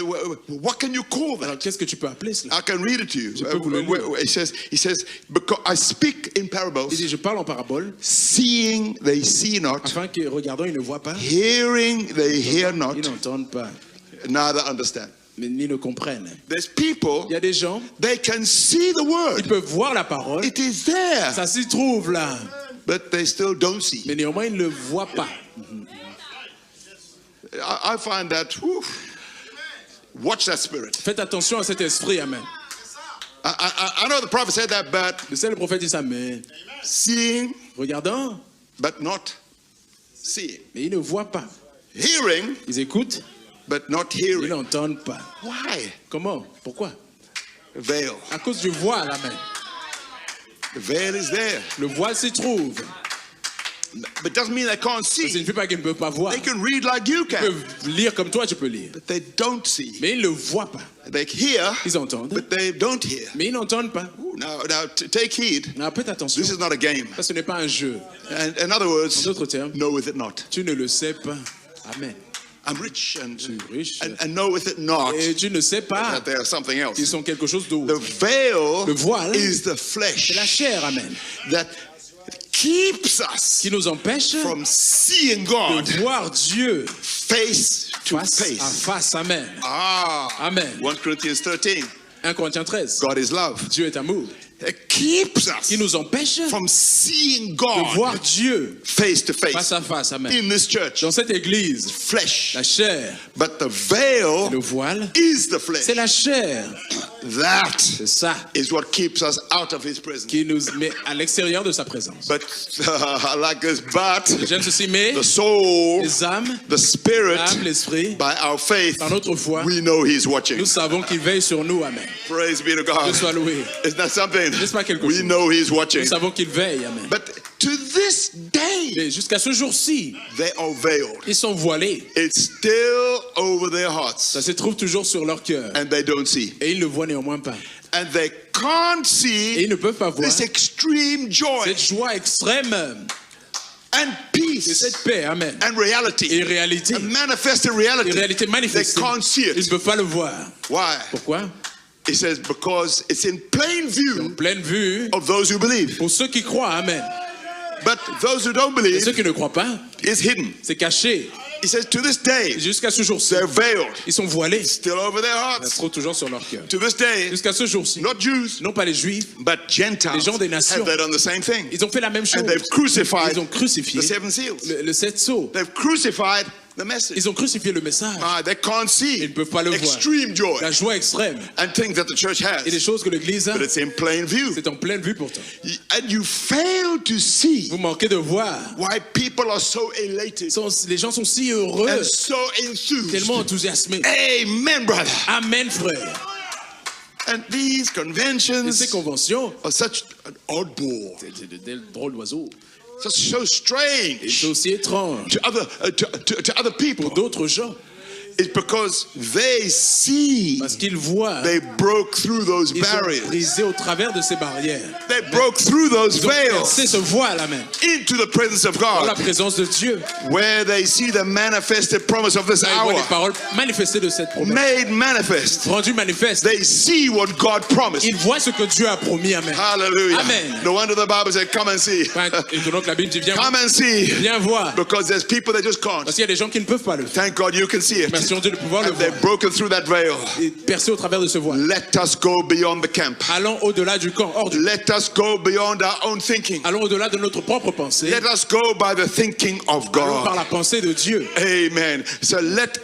what can you call Alors that? qu'est-ce que tu peux appeler cela? I can read it to you. peux vous le lire. He says, because I speak in parables, Il dit, je parle en parabole, seeing they see not, afin que, regardant, ils ne voient pas, hearing they hear not, ils n'entendent pas, neither understand. mais ni ne comprennent. There's people, Il y a des gens, they can see the ils word. peuvent voir la parole, It is there, ça s'y trouve là, but they still don't see. mais néanmoins, ils ne le voient pas. I find that, whew, watch that spirit. Faites attention à cet esprit, amen. I know the prophet said that, but Je sais, le prophète dit ça, mais seeing, regardant, but not seeing. mais ils ne voient pas. Hearing, Ils écoutent, but not ils hearing. n'entendent pas. Why? Comment? Pourquoi? Veil. À cause du voile, amen. The veil is there. Le voile s'y trouve. But it doesn't mean they can't Ça see. signifie pas qu'ils ne peuvent pas voir. They can read like you Ils can, peuvent lire comme toi, tu peux lire. but they don't see. Mais ils ne le voient pas. They hear, Ils entendent, but they don't hear. mais ils n'entendent pas. Now take heed. Alors, faites attention. This is not a game. Ça, ce n'est pas un jeu. And in other En words, d'autres termes, knoweth it not. tu ne le sais pas. Amen. I'm rich riche. and knoweth it not Et tu ne sais pas that there is something qu'ils else. sont quelque chose The d'autre. veil Le voile, is the c'est la flesh chair, amen, that keeps us qui nous empêche from seeing God de voir Dieu face to face à face. face. Amen. Ah, Amen. 1 Corinthians 13. 1 Corinthiens 13. God is love. Dieu est amour. It keeps qui us nous empêche from seeing de God voir Dieu face to face face à face. Amen. in this church. Dans cette église, Flesh. la chair, But the veil le voile, is the flesh. c'est la chair. That C'est ça is what keeps us out of his presence. qui nous met à l'extérieur de sa présence. But I like this. But J'aime ceci, mais the soul, les âmes, the spirit, l'âme, l'esprit, by our faith, par notre foi, we know he's watching. nous savons qu'il veille sur nous. Amen. Praise be to Dieu God. soit loué. Isn't that something? N'est-ce pas quelque We chose? know he's watching. Nous savons qu'il veille. Amen. But to this day, Et jusqu'à ce jour-ci, they are veiled. ils sont voilés. It's still over their hearts, Ça se trouve toujours sur leur cœur. and they don't see. Et ils ne le voient néanmoins pas. And they can't Et see ils ne peuvent pas voir this extreme joy cette joie extrême and et peace cette paix. Amen. and reality. Et réalité. A manifested Et reality. réalité They manifestée. can't see Ils ne it. peuvent pas le voir. Why? Pourquoi? It says because it's in plain En view pleine vue of those who believe. pour ceux qui croient. Amen. But those who don't Et ceux believe qui ne croient pas, is hidden. c'est caché. He says to this day Jusqu'à ce jour-ci, they're veiled, ils sont voilés. still over their Ça se hearts. trouve toujours sur leur cœur. To this day, Jusqu'à ce jour-ci, not Jews, non pas les Juifs, but Gentiles les gens des nations. have done the same thing. ils ont fait la même chose. And they've crucified Ils ont crucifié the seven seals. le sept sceaux. They've crucified the message. Ils ont crucifié le message. They can't see Ils ne peuvent pas le voir. extreme joy La joie extrême and things that the church et les has. choses que l'Église a, But it's in plain view. c'est en pleine vue pourtant. And you fail to see Vous manquez de voir. why people are so elated Les gens sont si heureux, and so enthused. tellement enthousiasmés. Amen, brother. Amen, frère. And these Et conventions ces conventions, are such an oddball, c'est de drôles d'oiseaux. just so Et strange c'est aussi étrange to other people. pour d'autres gens. It's because they see Parce qu'ils voient, they broke through those ils ont barriers. brisé au travers de ces barrières. They broke through those Ils ont percé veils ce voile, amen, into the presence of dans la God, présence de Dieu. where they see the manifested promise of this Là, ils voient hour les paroles manifestées de cette promesse. made manifest. Rendu manifeste. They see what God promised. Ils voient ce que Dieu a promis, amen. Hallelujah. Amen. No wonder the Bible said, come and see. Et donc la Bible dit, viens, Come and see. viens voir. Because there's people that just can't. Parce qu'il y a des gens qui ne peuvent pas le faire. Thank God you can see it. Merci Dieu de pouvoir le And voir. they've broken through that veil. Et percer au travers de ce voile. Let us go beyond the camp. Allons au-delà du camp, hors du Let us go beyond our own thinking. Allons au-delà de notre propre pensée. Let us go by the thinking of Allons par God. la pensée de Dieu. Amen. So let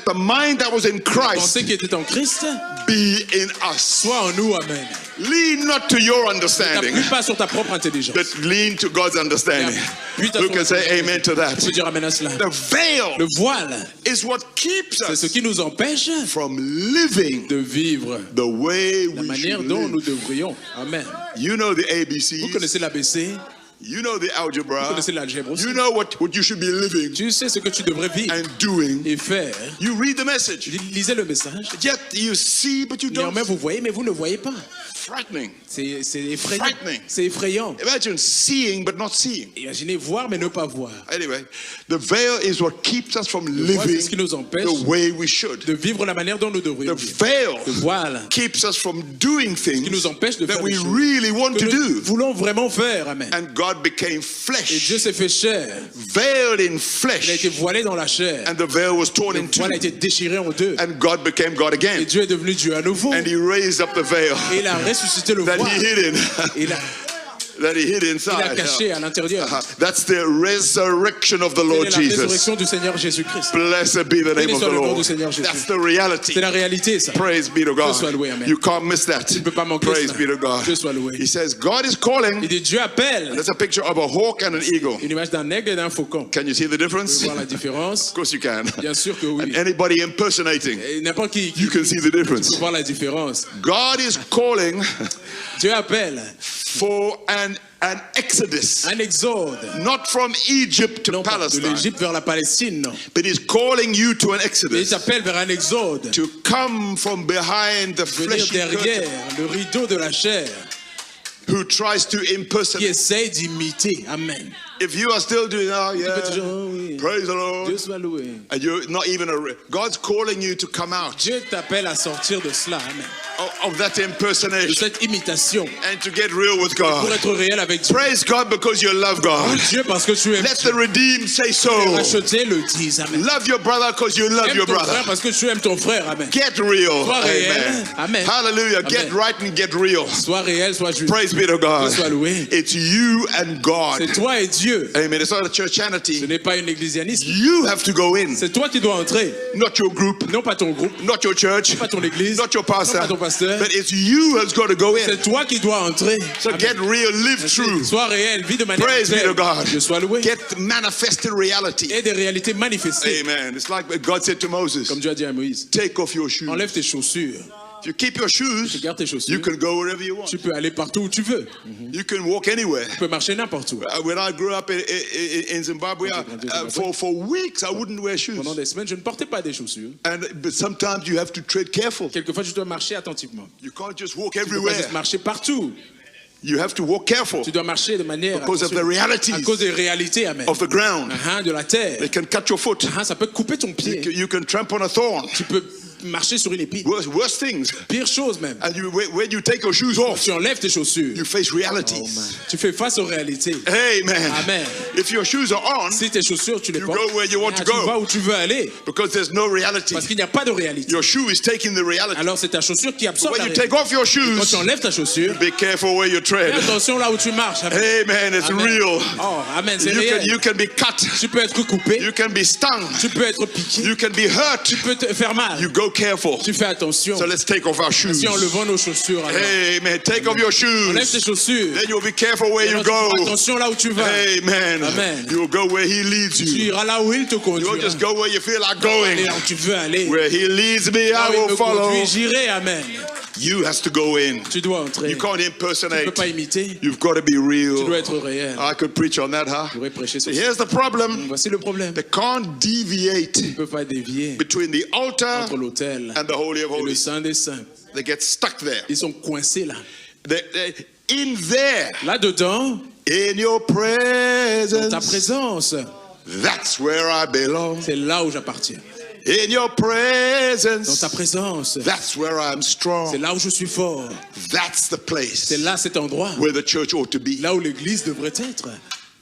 the mind that was in La Christ pensée qui était en Christ be in us. soit en nous, amen. Lean not to your understanding, N'appuie pas sur ta propre intelligence. but lean to God's understanding. Who can say amen to Tu that? peux dire amen à cela. The veil Le voile, is what keeps c'est ce us qui nous empêche from living de vivre the way la we manière should dont live. nous devrions. Amen. You know the Vous ABCs. connaissez l'ABC, You know the vous algebra. connaissez l'algèbre aussi. You know what you should be living Tu sais ce que tu devrais vivre and doing. et faire. You read the message. Lisez le message. Yet you see, but you don't. Néanmoins, vous voyez, mais vous ne voyez pas. Frightening. C'est effrayant. Frightening. C'est effrayant. Imagine seeing but not seeing. Imaginez voir, mais ne pas voir. Anyway, the veil is what keeps us from Le voile, c'est living ce qui nous empêche the way we should. de vivre la manière dont nous devrions The vivre. veil Le voile keeps us from doing qui nous things empêche de that faire we des choses really want que to nous do. voulons vraiment faire. Amen. And God became Et Dieu flesh, s'est fait chair. veiled in Il a flesh, été voilé dans la chair. and the veil was torn Le in two. voile a été déchiré en deux. And God became God Et again. Dieu est devenu Dieu à nouveau. And He raised up the veil Et il a ressuscité le that voile. He hid in, Il a that He hid Il a inside. caché à l'intérieur. That's the resurrection of the C'est Lord la Jesus. résurrection du Seigneur Jésus-Christ. Blessed be the name Béni of soit the le nom Lord. du Seigneur Jésus. That's the reality. C'est la réalité, ça. Praise be to Dieu soit God. loué, amen. You can't miss that. Tu ne peux pas manquer Praise cela. be to God. Dieu soit loué. He says, God is calling. Il dit Dieu appelle. That's a picture of a hawk and an eagle. Une image d'un aigle et d'un faucon. Can you see the Tu peux difference? voir Of la différence. course you can. Bien sûr que oui. And anybody impersonating, Et n'importe qui you can see the peut difference. voir la différence. God is calling Dieu appelle for an exodus, un exode. not from Egypt to Non pas de Palestine, l'Égypte vers la Palestine, non. but He's calling you to an Mais il exodus, t'appelle vers un exode. to come from behind the Venir fleshy derrière curtain le rideau de la chair who tries to qui impersonate. essaye d'imiter. Amen. If you are still doing, oh Tu peux yeah, toujours, oh oui, praise the Lord, Dieu soit loué. and you're not even God's calling you to come out Dieu t'appelle à sortir de cela, amen. of that De impersonation cette imitation and to get real with pour God. être réel avec Dieu. Praise God because you love God. Dieu parce que tu aimes Let the redeemed say so. racheter le disent, amen. Love your brother because you love Aime your ton frère brother. parce que tu aimes ton frère, amen. Get real. Sois réel. Amen. Amen. Hallelujah. Get Amen. right and get real. Sois réel, sois juste. Praise be to God. Dieu soit loué. It's you and God. C'est toi et Dieu. Amen. It's not a Ce churchianity. n'est pas une ecclésianisme. You have to go in, C'est toi qui dois entrer, not your group, non pas ton groupe, not your church, pas ton église, not your non pastor, pas ton pasteur. but it's you who's got to go in. C'est toi qui dois entrer. So Amen. get real, live true. Sois réel, vis de manière Praise be to réelle. God. Dieu soit loué. Get manifested reality. Et des réalités manifestées. Amen. It's like God said to Moses, Comme Dieu a dit à Moïse, take off your shoes. enlève tes chaussures. If you keep your shoes, Garde tes you chaussures. can go wherever you want. Tu peux aller partout où tu veux. You can walk anywhere. Tu peux marcher n'importe où. When I grew up in Zimbabwe, for weeks I wouldn't wear shoes. Pendant des semaines, je ne portais pas des chaussures. But sometimes you have to tread careful. Quelquefois, tu dois marcher attentivement. You can't just walk Tu peux pas everywhere. juste marcher partout. You have to walk careful Tu dois marcher de manière because of the attention, realities à cause des réalités, amen. of the ground. De la terre. They can cut your foot. Ça peut te couper ton pied. You can trample on a thorn. Tu peux marcher sur une épine. Worse things. Pire chose même. And when you take your shoes off, Tu enlèves tes chaussures. you face realities. Tu fais face aux réalités. Amen. Amen. If your shoes are on, Si tes chaussures, tu les you portes, go where you want to tu go vas où tu veux aller. because there's no reality. Parce qu'il n'y a pas de réalité. Your shoe is taking the reality. Alors c'est ta chaussure qui absorbe When la you réalité. take off your Quand shoes, tu enlèves ta chaussure, be careful where you fais tread. attention là où tu marches. Amen. Amen. It's Amen. real. Oh, amen, c'est You réel. can be cut. Tu peux être coupé, You can be stung. tu peux être piqué, You can be hurt. tu peux te faire mal. You go careful. Tu fais attention. So let's take off our shoes. Si enlevant nos chaussures, alors, Amen. Take off your enlève tes shoes. chaussures. Then you'll be careful where you Alors, tu go. feras attention là où tu vas. Amen. Amen. You'll go where He leads Tu you. iras là où il te You conduira. won't just go where you feel like Aller going. là où tu veux aller. Where He leads me, Là I où il will me follow. conduit, j'irai. Amen. You has to go in. Tu dois entrer. You can't Tu ne peux impersonate. pas imiter. You've got to be Tu dois real. être réel. I could preach on that, huh? Je pourrais prêcher sur So ça. here's the problem. Voici le problème. They can't deviate Tu ne peux pas dévier between the altar entre l'autel and the Holy of et le Holies. Saint des Saints. They get stuck there. Ils sont coincés là. They're in there, Là-dedans, in your ta presence. présence, That's where I belong. c'est là où j'appartiens. In your Dans ta presence. présence, That's where I'm c'est strong. là où je suis fort. That's the place C'est là cet endroit, where the church ought to be. là où l'église devrait être.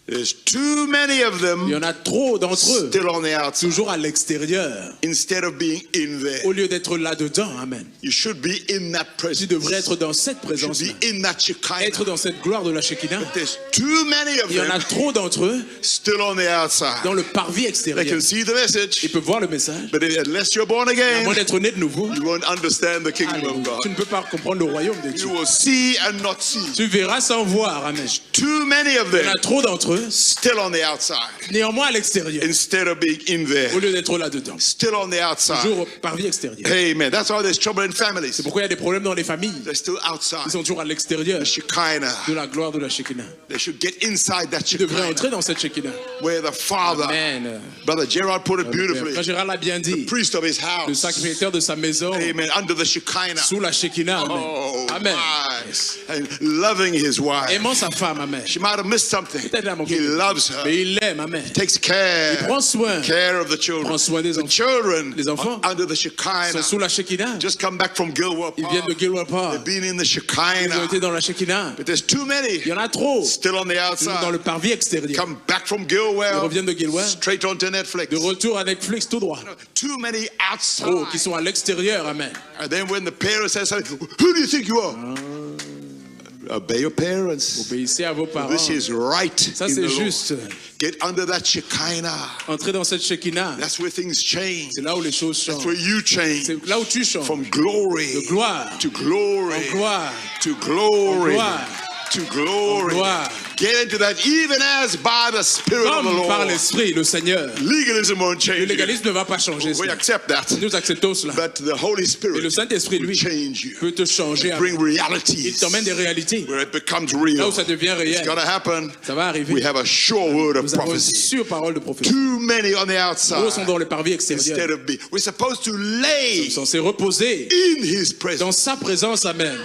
There's too many of Il y them en a trop d'entre eux, still on the outside toujours à l'extérieur, instead of being in there. au lieu d'être là-dedans. Amen. You should be in that Tu presence. devrais être dans cette You should présence, be in that Shekinah. être dans cette gloire de la Shekinah. There's too many of Il y en a them trop d'entre eux still on the outside. dans le parvis They extérieur. can see the Ils message, peuvent voir le message, but unless you're born à again, moins d'être né de nouveau. you won't understand the kingdom of Alléluia. Tu God. ne peux pas comprendre le royaume de Dieu. You will see and not see. Tu verras sans voir. Amen. Too many of Il y them en a trop d'entre eux, still on the outside néanmoins à l'extérieur, instead of being in au there. lieu d'être là-dedans. Still on the outside. Toujours au parvis extérieur. Amen. That's why there's trouble in C'est families. pourquoi il y a des problèmes dans les familles. They're still Ils outside. sont toujours à l'extérieur The Shekinah. de la gloire de la Shekinah. They should get inside that Tu devrais Shekinah entrer dans cette Shekinah. where the Father, Amen. Brother Gerard put it beautifully, Frère Gérard l'a bien dit. priest of his Le house. sacrificateur de sa maison, Amen. Under the Shekinah. sous la Shekinah. Amen. Oh, Amen. my. And loving his wife. Aimant sa femme. Amen. She might have missed something. Peut-être elle a manqué He quelque chose. loves her. Mais il l'aime. Amen. Takes care. Prends soin. Care of the children. Prends soin des The enfants. children Les enfants are under the Ils Shekinah. sont sous la Shekinah. Just come back from Gilwell Ils viennent de Park. Gilwell Park. They've been in the Ils ont Shekinah. été dans la Shekinah. But there's too many Il y en a trop. still on the Toujours dans le outside. parvis extérieur. Come back from Ils Gilwell. reviennent de Gilwell. Straight onto Netflix. De retour à Netflix tout droit. Too many Trop qui outside. sont à l'extérieur. Amen. And then when the parents say something, who do you think you are? Obey your parents. Obéissez à vos parents. This is right. Ça in c'est the Lord. juste. Get under that Shekinah. Entrez dans cette Shekinah. That's where things change. C'est là où les choses That's changent. where you change. C'est là où tu changes. From glory De gloire to glory en gloire. to glory gloire. to glory. gloire. Get into that even as by the Spirit of the Comme par Lord. l'Esprit, le Seigneur. Legalism won't Le change you. légalisme ne va pas changer We cela. accept that. Nous acceptons cela. But the Holy Et Spirit le Saint-Esprit, will lui, change you. peut te changer. Bring Il realities t'emmène des réalités. where it becomes Là real. où ça devient It's réel. going to happen. Ça va arriver. We have a sure word of Nous avons une prophecy. sûre parole de prophétie. Too many on the Nous sont outside dans le parvis extérieur. instead of being. We're supposed to lay Nous sommes censés reposer in His presence. dans sa présence. Amen.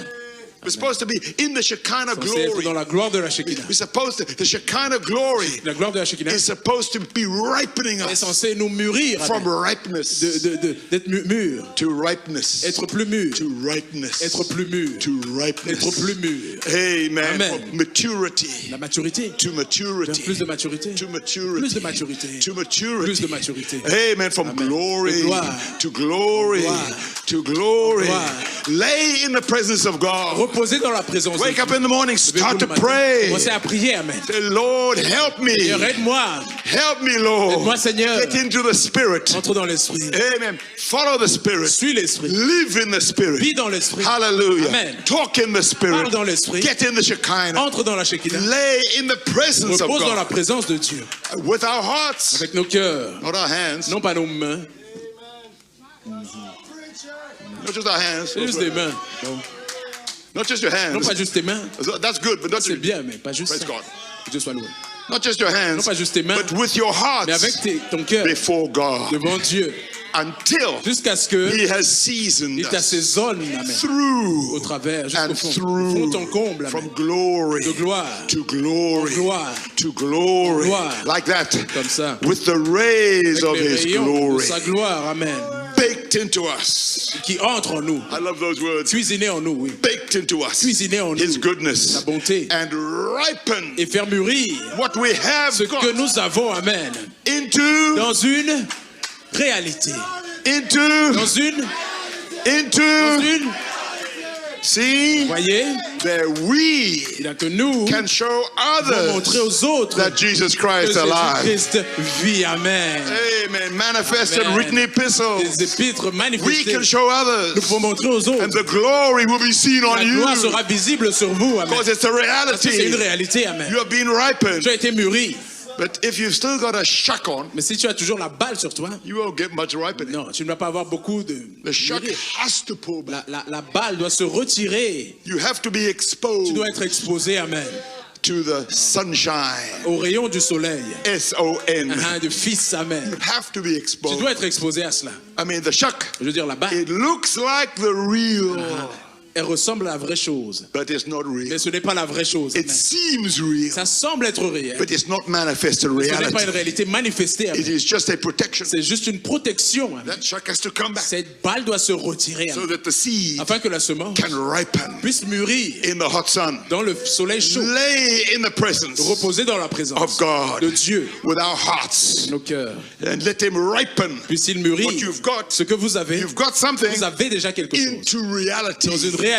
We're We're supposed to be in the Shekinah Censé être glory. dans la gloire de la Shekinah. We're supposed to, the Shekinah glory La gloire de la Shekinah is supposed to be ripening est us censée nous mûrir, from amen. ripeness D'être mûr, to ripeness. être plus mûr, To ripeness. être plus mûr, To être ripeness. plus mûr. Amen. Amen. From maturity La maturité, to vers maturity. plus de maturité, To maturity. plus de maturité, To plus maturity. de maturité. Amen. From Amen. glory De gloire. to glory Gloire. to glory. Gloire. Lay in the presence of God. Reposez dans la présence de Wake Dieu. up in the morning, Levez-vous start le to matin. pray. Commencez à prier, amen. Say, Lord, help me. Seigneur, aide-moi. Help me, Lord. Aide-moi, Seigneur. Get into the Spirit. Entre dans l'esprit. Amen. Follow the Spirit. Suis l'esprit. Live in the Spirit. Vis dans l'esprit. Hallelujah. Amen. Talk in the Spirit. Parle dans l'esprit. Get in the Shekinah. Entre dans la Shekinah. Lay in the presence of Repose dans la God. présence de Dieu. With our hearts, Avec nos cœurs. not our hands. Non pas nos mains. Not just our hands. C'est juste des mains. Not just your Non hands. pas juste tes mains. That's good, but not C'est bien, mais pas juste Praise ça. God. Que Dieu soit loué. Not just your hands, Non pas juste tes mains, but with your mais avec hearts ton cœur before God devant Dieu. until Jusqu'à ce que He has seasoned il us t'assaisonne, amen. Au through travers, and jusqu'au fond. through, Fond en comble, amen. from glory De gloire. to glory Gloire. to glory, Gloire. like that, Comme ça. with the rays Avec of les His rayons de glory sa gloire, amen. baked into us. Qui entre en nous. I love those words. Cuisiner en nous, oui. Baked into us. Cuisiner en His nous. goodness Sa bonté. and ripen Et faire mûrir what we have ce que got nous avons, amen. into Dans une réalité. into Dans une. see Voyez, that we il a que nous can show pour montrer others aux autres that Jesus que Christ alive. Jésus-Christ vit, amen. Amen. Manifested Amen. written epistles. Des épîtres We manifestées. can show Nous others, pouvons montrer aux autres. and the glory will be seen on La you gloire sera visible sur vous, amen. because it's a Parce que c'est une reality. réalité, amen. You have been ripened. Tu as été mûri. But if you've still got a shack on, Mais si tu as toujours la balle sur toi, you won't get much ripening. non, tu ne vas pas avoir beaucoup de. The shack mûrir. has to pull back. La balle doit se retirer. You have to be Tu exposed dois être exposé, amen, to the sunshine. au rayon du soleil. S-O-N. De fils, amen. You have to be Tu exposed. dois être exposé à cela. I mean, the shack, Je veux dire, la balle, it looks like the real, elle ressemble à la vraie chose. but it's not real. Mais ce n'est pas la vraie chose. It Amen. seems real, Ça semble être réel. but it's not manifested Ce n'est pas une reality. réalité manifestée. Amen. It is just a protection. C'est juste une protection. Amen. That shack has to come back Cette balle doit se retirer so amen, that the seed afin que la semence can ripen puisse mûrir in the hot sun. dans le soleil chaud, Lay in the presence reposer dans la présence of God de Dieu, with our hearts nos cœurs. and let Him ripen Puisse-t-il mûrir what you've got. ce que vous avez. You've got something Vous avez déjà quelque chose into dans reality une réalité.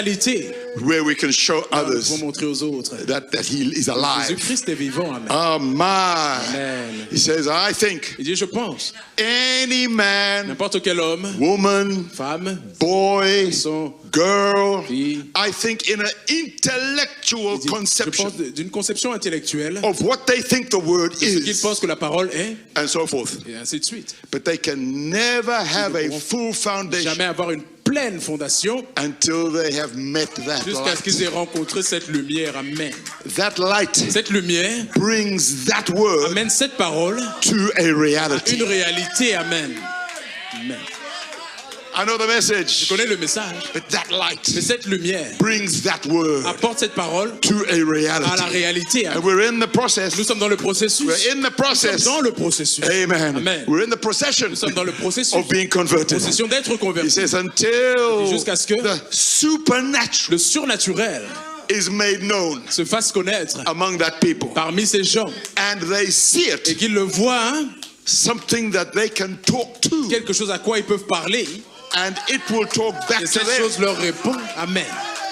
where we can show Nous others pouvons montrer aux autres. that He is alive. Jésus-Christ est vivant. Amen. Oh my. Amen. He says, I think Il dit, je pense, any man, n'importe quel homme, woman, femme, boy, son, girl, fille, I think in an intellectual il dit, je conception pense d'une conception intellectuelle of what they think the word de ce qu'ils is, pensent que la parole est, and so forth. et ainsi de suite. But they can never have a full foundation Jamais avoir une pleine fondation until they have met that jusqu'à ce qu'ils light. aient rencontré cette lumière. Amen. That light Cette lumière brings that word amène cette parole to a à reality. une réalité. Amen. Amen. I know the Je message, connais le message, but that light mais cette lumière brings that word apporte cette parole to a à la reality. réalité. And Amen. we're in the process. Nous sommes dans le processus. We're in the process. Dans le processus. Amen. Amen. We're in the procession Nous sommes dans le processus. of being converted. Procession d'être He converti. says until Jusqu'à ce que the supernatural le surnaturel is made known se fasse connaître among that people, parmi ces gens and they see et it, qu'ils le voient, hein, something that they can talk to, quelque chose à quoi ils peuvent parler, and it will talk back et to cette them. chose leur répond. Amen.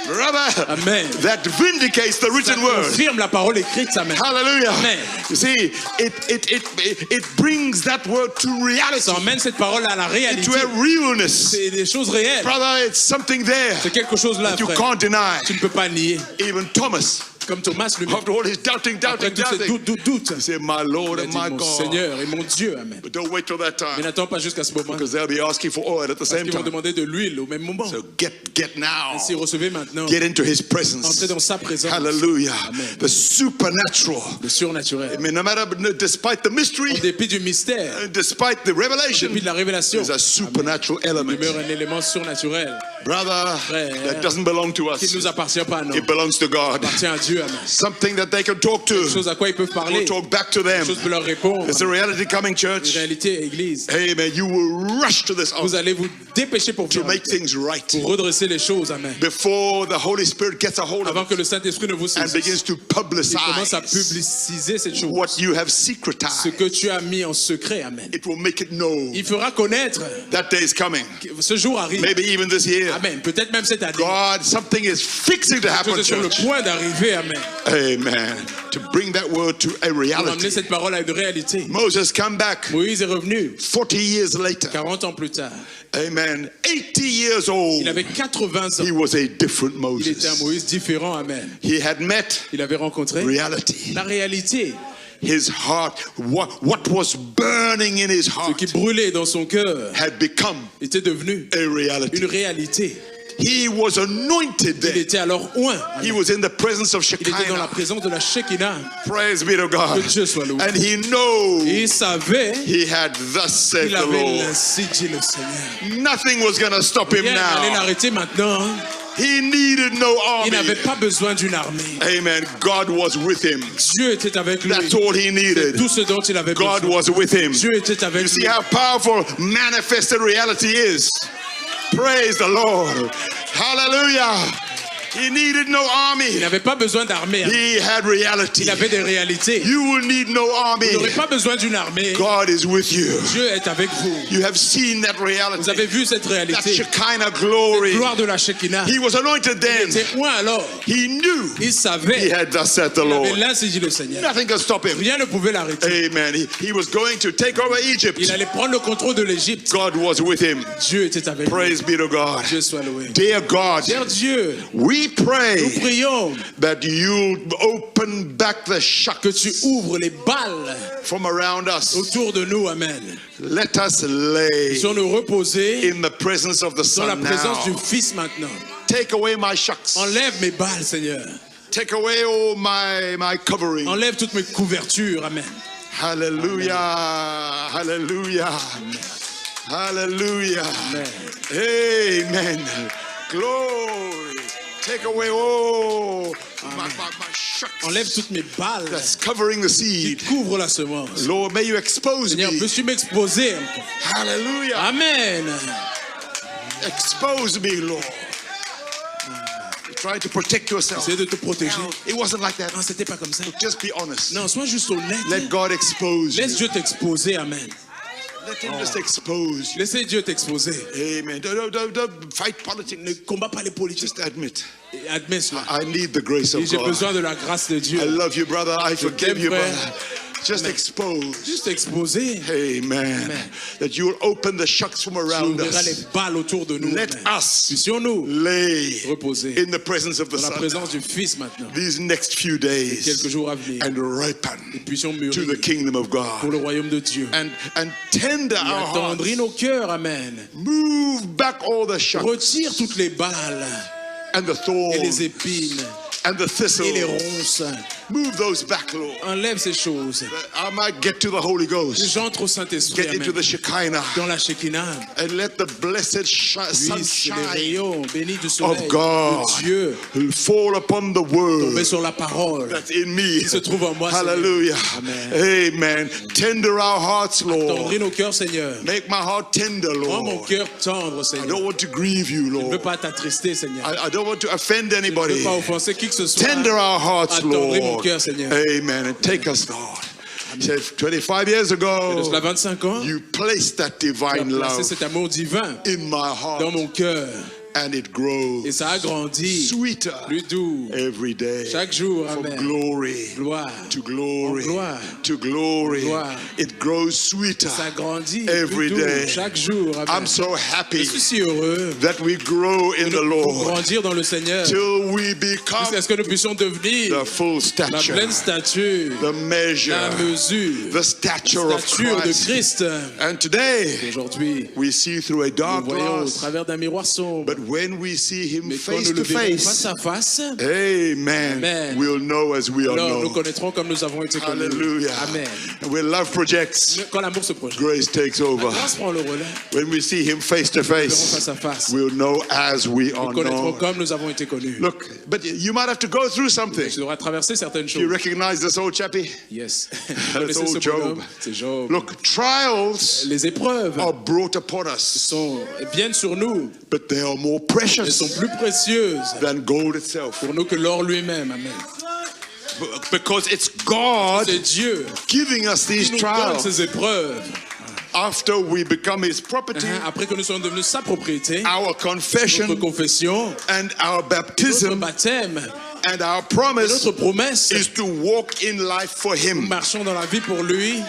Brother, Amen. that vindicates the Ça written word. confirme la parole écrite. Amen. Hallelujah. Amen. You see, it brings that word to reality, Ça emmène cette parole à la to réalité. a realness. C'est des choses réelles. Brother, it's something there C'est quelque chose là, that you frère. can't deny. Tu ne peux pas nier. Even Thomas, comme Thomas lui-même. After all his doubting, Après tous ces doutes, he said, my Lord il a and dit, my mon God. Seigneur et mon Dieu, amen. But don't wait till that Mais time, n'attends pas jusqu'à ce moment, because they'll be asking for oil at the parce same qu'ils vont time. demander de l'huile au même moment. So get now. Ainsi, recevez maintenant, Get into his entrez presence. dans sa présence. Hallelujah. Amen. The supernatural. Le surnaturel. I mean, no matter, despite the mystery, En dépit du mystère, despite the en revelation, dépit de la révélation, there's a supernatural il element. demeure un élément surnaturel Brother, Frère, that doesn't belong to qui ne us. nous appartient pas, non. It belongs to God. Appartient à Dieu, amen. Something that they can talk to. Chose à quoi ils peuvent parler, We'll talk back to them. chose peut leur répondre. It's a reality coming, Une church. réalité, Église. Amen. You will rush to this Vous altar allez vous dépêcher pour to faire, make things right pour redresser les choses, amen. before the Holy Spirit gets a hold of Avant it que le Saint-Esprit ne vous and saisisse. begins to Il commence à publicize publiciser cette chose. what you have Ce secretized. que tu as mis en secret, amen. It will make it known. Il fera connaître That day is coming. que ce jour arrive. Maybe even this year. Amen. Peut-être même cette année. God, something is fixing to happen, Tout est sur le church. point d'arriver, amen. Amen. To bring that word to a Pour amener reality. cette parole à une réalité. Moses come back Moïse est revenu 40 years later. 40 ans plus tard. Amen. 80 years old. Il avait 80 He ans. was a different Il était un Moses. Moïse différent, amen. He had met Il avait rencontré reality. la réalité. His heart, what was burning in his Ce heart qui brûlait dans son cœur had become était devenu a reality. une réalité. He was anointed Il there. était alors oint. He was in the presence of Il était dans la Shekinah. présence de la Shekinah. Praise be to God. Que Dieu soit loué. And he knew Et il savait he had thus said qu'il the avait Lord. ainsi dit le Seigneur. Nothing was going to stop him Rien n'allait now. l'arrêter maintenant. He needed no Il n'avait army. pas besoin d'une armée. Amen. God was with him. Dieu était avec lui. That's all he needed. Tout ce dont il avait God besoin. was with him. Dieu était avec You see lui. how powerful manifested reality is. Praise the Lord. Hallelujah. He needed no Il army. n'avait pas besoin d'armée. He had reality. Il avait des réalités. You will need no army. Vous n'aurez pas besoin d'une armée. God is with you. Dieu est avec vous. You have seen that Vous reality. avez vu cette That réalité. Shekinah glory. Gloire de la Shekinah. He was anointed then. C'est point alors. He knew Il he savait. had thus said the Il avait Lord. l'ainsi dit le Seigneur. Nothing could stop him. Rien ne pouvait l'arrêter. Amen. He was going to take over Egypt. Il allait prendre le contrôle de l'Égypte. God was with him. Dieu était avec lui. Praise be to God. Dieu soit loué. Dear God, Cher Dieu, we nous pray prions that you open back the que shutters tu ouvres les balles from around us. autour de nous. Amen. Let us lay Nous nous reposer in the presence of the dans la Son présence du now. Fils maintenant. Take away my shucks. Enlève mes balles, Seigneur. Take away all my covering. Enlève toutes mes couvertures. Amen. Hallelujah. Hallelujah. Hallelujah. Amen. Amen. Glory. Take away all my shucks Enlève toutes mes balles that's covering the qui seed. couvrent la semence. Lord, may you expose Seigneur, me. peux-tu m'exposer encore? Hallelujah. Amen. Expose me, Lord. Try to protect yourself. Essaye de te protéger. It wasn't like that. Non, c'était pas comme ça. Just be honest. Non, sois juste honnête. Let God expose you. Laisse Dieu t'exposer. Amen. Let him just expose you. Laissez Dieu t'exposer. Amen. Don't fight politics. Ne combat pas les politiques. Just admit. Admets cela. I need the grace Et of j'ai God. besoin de la grâce de Dieu. I love you, brother. I forgive t'aime, you, frère. brother. Just expose. Juste exposer. Amen. That you will open the shucks from Tu around ouvriras us. les balles autour de nous. Let Amen. us Puissions-nous lay reposer in the presence of the dans la Son présence du Fils maintenant. these next few Quelques days jours à venir. and ripen Puissions to mûrir the kingdom of pour God le royaume de Dieu. and tender Et our attendris hearts. nos cœurs. Amen. Move back all the shucks Retire toutes les balles and the et les thorns épines and the et les thistles. ronces. Move those back, Lord. Enlève ces choses. I might get to the Holy Que Ghost. j'entre au Saint-Esprit. Get into Amen. the Shekinah Dans la Shekinah. and let the blessed Puisse les sunshine rayons bénis du soleil of God de Dieu fall upon the tomber word sur la parole that's in me. qui se trouve en moi. Hallelujah. Amen. Amen. Tender our hearts, Lord. Tendris nos cœurs, Seigneur. Make my heart tender, Rends mon Lord. cœur tendre, I Seigneur. don't want to grieve you, Je ne veux Lord. pas t'attrister, Seigneur. I don't want to offend Je ne veux anybody. pas offenser qui que ce soit. Tender our hearts, Attendris mon Lord. cœur, Seigneur. Amen. And take us, Lord. He said 25 years De ago, cela 25 ans, you placed that tu as divine placé love cet amour divin in my dans heart. mon cœur. And it grows Et ça a grandi. sweeter Plus doux. every day. Chaque jour, From amen. glory Gloire. to glory En gloire. to glory. Gloire. It grows sweeter Ça grandit. every plus doux. day. Chaque jour, amen. I'm so happy Je suis si heureux that we grow in the pour Lord grandir dans le Seigneur. till we become Jusqu'à ce que nous puissions devenir the full la stature, pleine stature, the measure, la mesure, the stature of stature de Christ. Christ. And today Aujourd'hui, we see through a nous dark voyons au glass, travers d'un miroir sombre. but when we see him Mais quand face nous le to verrons face face, à face, amen, Amen. we'll know as we are alors nous known. connaîtrons comme nous avons été connus. Hallelujah. Amen. And when love projects, Quand l'amour se projette, grace takes over. la grâce prend le relais. When we see him face to Nous verrons face, face à face. we'll know as we are Nous connaîtrons known. comme nous avons été connus. Look, but you might have to go through something. Tu devras traverser certaines You choses. recognize this old chappie? Yes. That's Connaissez old ce bonhomme? Job. C'est Job. Look, trials Les épreuves are brought upon us, viennent sur nous. but they are more Elles precious sont plus précieuses than gold itself. pour nous que l'or lui-même. Amen. Because it's God C'est Dieu giving us qui these nous donne trials ces épreuves. after we become His property, Après que nous sommes devenus sa propriété, our notre confession confession, and our notre baptism baptême, and our et promise notre promesse, is to walk in life for nous Him. marchons dans la vie pour lui.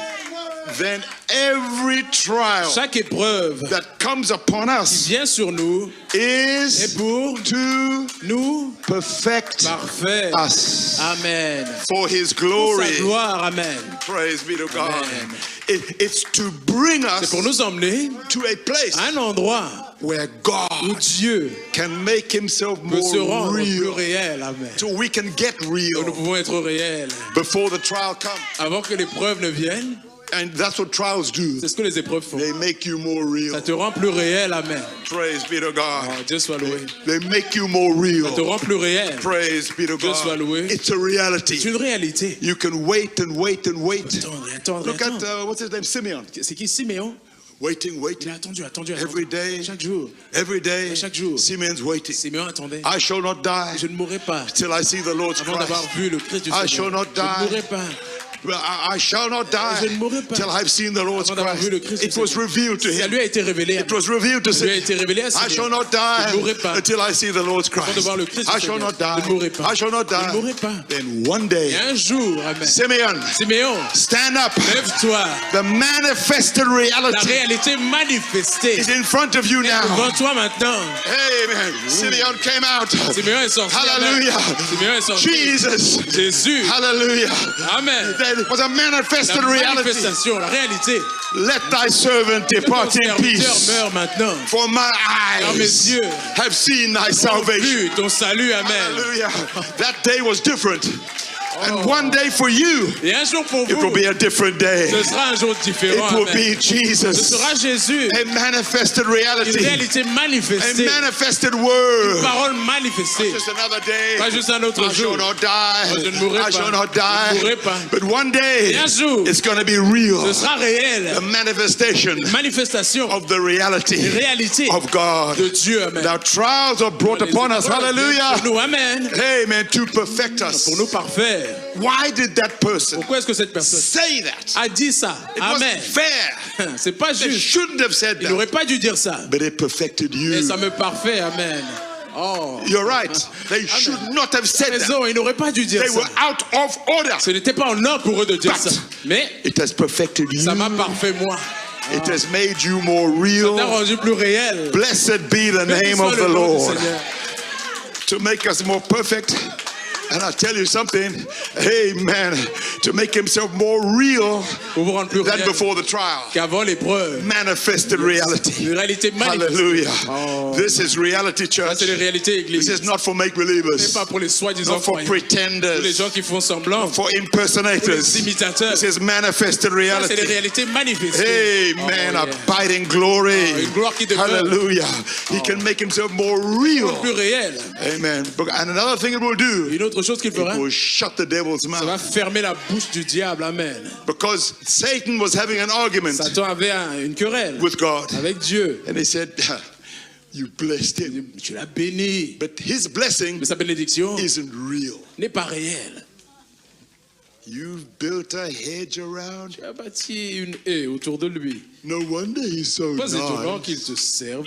Then every trial Chaque épreuve that comes upon qui us vient sur nous est is pour to nous perfect parfaire. us Amen. for His Pour sa glory. gloire, amen. Praise be to God. Amen. It's to bring C'est us pour nous emmener to a place à un endroit where où God Dieu can make Himself peut se more rendre plus real, réel. Amen. so we can get Nous real pouvons être réels. before the trial comes. Avant que l'épreuve ne vienne, And that's what trials do. c'est ce que les épreuves font. They make you more real. Ça te rend plus réel. Amen. Praise be to Oh, God. Dieu soit loué. They make you more Ça te real. rend plus réel. Praise be to Dieu soit God. loué. It's a C'est reality. une réalité. You can wait and wait and wait. Attendre, attendre, Look at, attendre. what's his name? Simeon. C'est qui Siméon? Waiting, Il waiting. a attendu, attendu, Every attendu. day, Chaque jour. every day, Chaque jour. Simeon's waiting. Siméon attendait. I shall not die Je ne mourrai pas till I see the Lord's avant d'avoir Christ. vu le Christ du I shall Seigneur. not Je ne die. mourrai pas I shall not die Je ne mourrai pas till I've seen the Lord's avant d'avoir vu le Christ. Christ It du was Seigneur. revealed to Ça him. lui a été révélé. It was revealed to Ça lui a him. été révélé à I Siméon. shall not Je ne mourrai die pas until I see the Lord's avant de Christ. voir le Christ du I shall Seigneur. not die. Je ne mourrai pas. I shall not Je ne die. mourrai pas. Then one day, Et un jour, amen. Simeon, Siméon, stand up. lève-toi. The manifested La reality réalité manifestée is in front of you est now. devant toi maintenant. Amen. Simeon came out. Siméon est sorti. Hallelujah. Amen. Siméon est sorti. Jesus. Jésus. Hallelujah. Amen. There was a manifested La reality. manifestation, la réalité. Let thy servant Que ton depart in serviteur peace. meurt maintenant. For my Car mes eyes yeux have seen thy ont salvation. vu ton salut. Amen. Hallelujah. That day was different. And one day for you, Et un jour pour it will vous, be a different day. ce sera un jour différent. It will Amen. be Ce Jesus. sera Jésus. A manifested Une reality. réalité A manifestée. manifested Une word. parole manifestée. Just another day. Pas juste un autre I shall jour. not die. Je ne mourrai I pas. shall not Je ne mourrai die. pas. But one day, Et un jour, it's going to be real. ce sera réel. A manifestation Manifestation. of the reality Une réalité of God. de Dieu. Amen. Now trials are brought upon us. Hallelujah. Pour nous, amen. Amen. To perfect us. Pour nous parfaire. Why did that person Pourquoi est-ce que cette personne say that? a dit ça? It Amen. wasn't fair. C'est pas They juste. shouldn't have said Il n'aurait that. pas dû dire ça. But it perfected Mais you. ça me parfait. Amen. Oh. You're right. They should not have said that. Raison, il n'aurait pas dû dire They ça. were out of order. Ce n'était pas en ordre pour eux de dire But ça. Mais it has perfected you. ça m'a parfait moi. It has made you more Ça t'a real. rendu plus réel. Blessed be the Béni name soit of le the nom du Lord. Seigneur. To make us more perfect. And I'll tell you something, amen, to make himself more real Pour vous rendre plus than réel before the trial. qu'avant l'épreuve. Manifested reality. Une réalité magnifique. Hallelujah. Oh. This is reality, Ça, church. c'est les réalités This église. is not for make Ce n'est believers, pas pour les soi-disant not for croyants. Pour les pretenders, gens qui font semblant. for Pour les impersonators. imitateurs. This is manifested Ça, c'est les reality. réalités manifestées. Amen. Oh, yeah. Abiding glory. Oh, une gloire qui demeure. Hallelujah. He can make himself more real. Plus réel. Amen. And another thing it will do, Une autre chose qu'il fera, it will shut the devil's ça mouth. va fermer la bouche du diable. Amen. Because Satan was having an argument Satan avait une querelle with God. avec Dieu. And he said, you blessed him. Tu l'as béni. But his blessing Mais sa bénédiction isn't real. n'est pas réelle. You've built a hedge around. Tu as bâti une haie autour de lui. No wonder he's so Pas étonnant nice. qu'il te serve.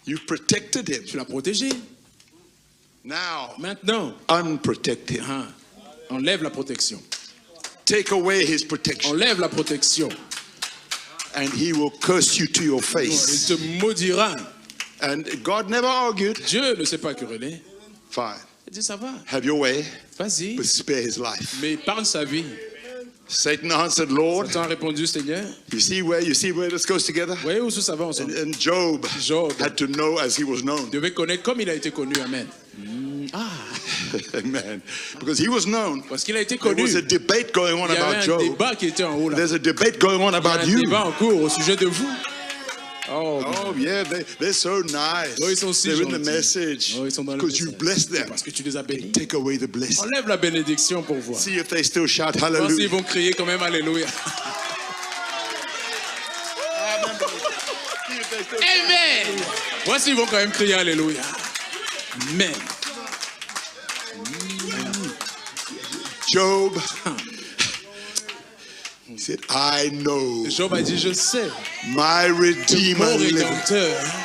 You protected him. Tu l'as protégé. Now, Maintenant, unprotect him. enlève la protection. Take away his protection. Enlève la protection. And he will curse you to your Il face. te maudira. And God never argued. Dieu ne s'est pas querellé. Fine. Il dit ça va, Have your way, vas-y. but spare his life. Mais épargne sa vie. Satan answered, Lord, Satan a répondu, Seigneur. you see where this goes together? Vous voyez où ça va ensemble? And Job Job had to know as he was known. devait connaître comme il a été connu. Amen. Amen. Because he was known. Parce qu'il a été There connu. was a debate going on Il y about avait un Job. débat qui était en haut là. There's a debate going on Il y a about un you. débat en cours au sujet de vous. Oh, Oh yeah, they're so nice. oh, ils sont si They're in the gentils. message Oh, ils sont dans le because you message. blessed them. Parce que tu les as bénis. Take away the blessing. Enlève la bénédiction pour voir. See if they still shout Voir s'ils hallelujah. vont crier quand même Alléluia. Amen. Voir s'ils vont quand même crier Alléluia. Amen. Job he said, I know Job a dit, je sais my que Redeemer mon liveth. Rédempteur,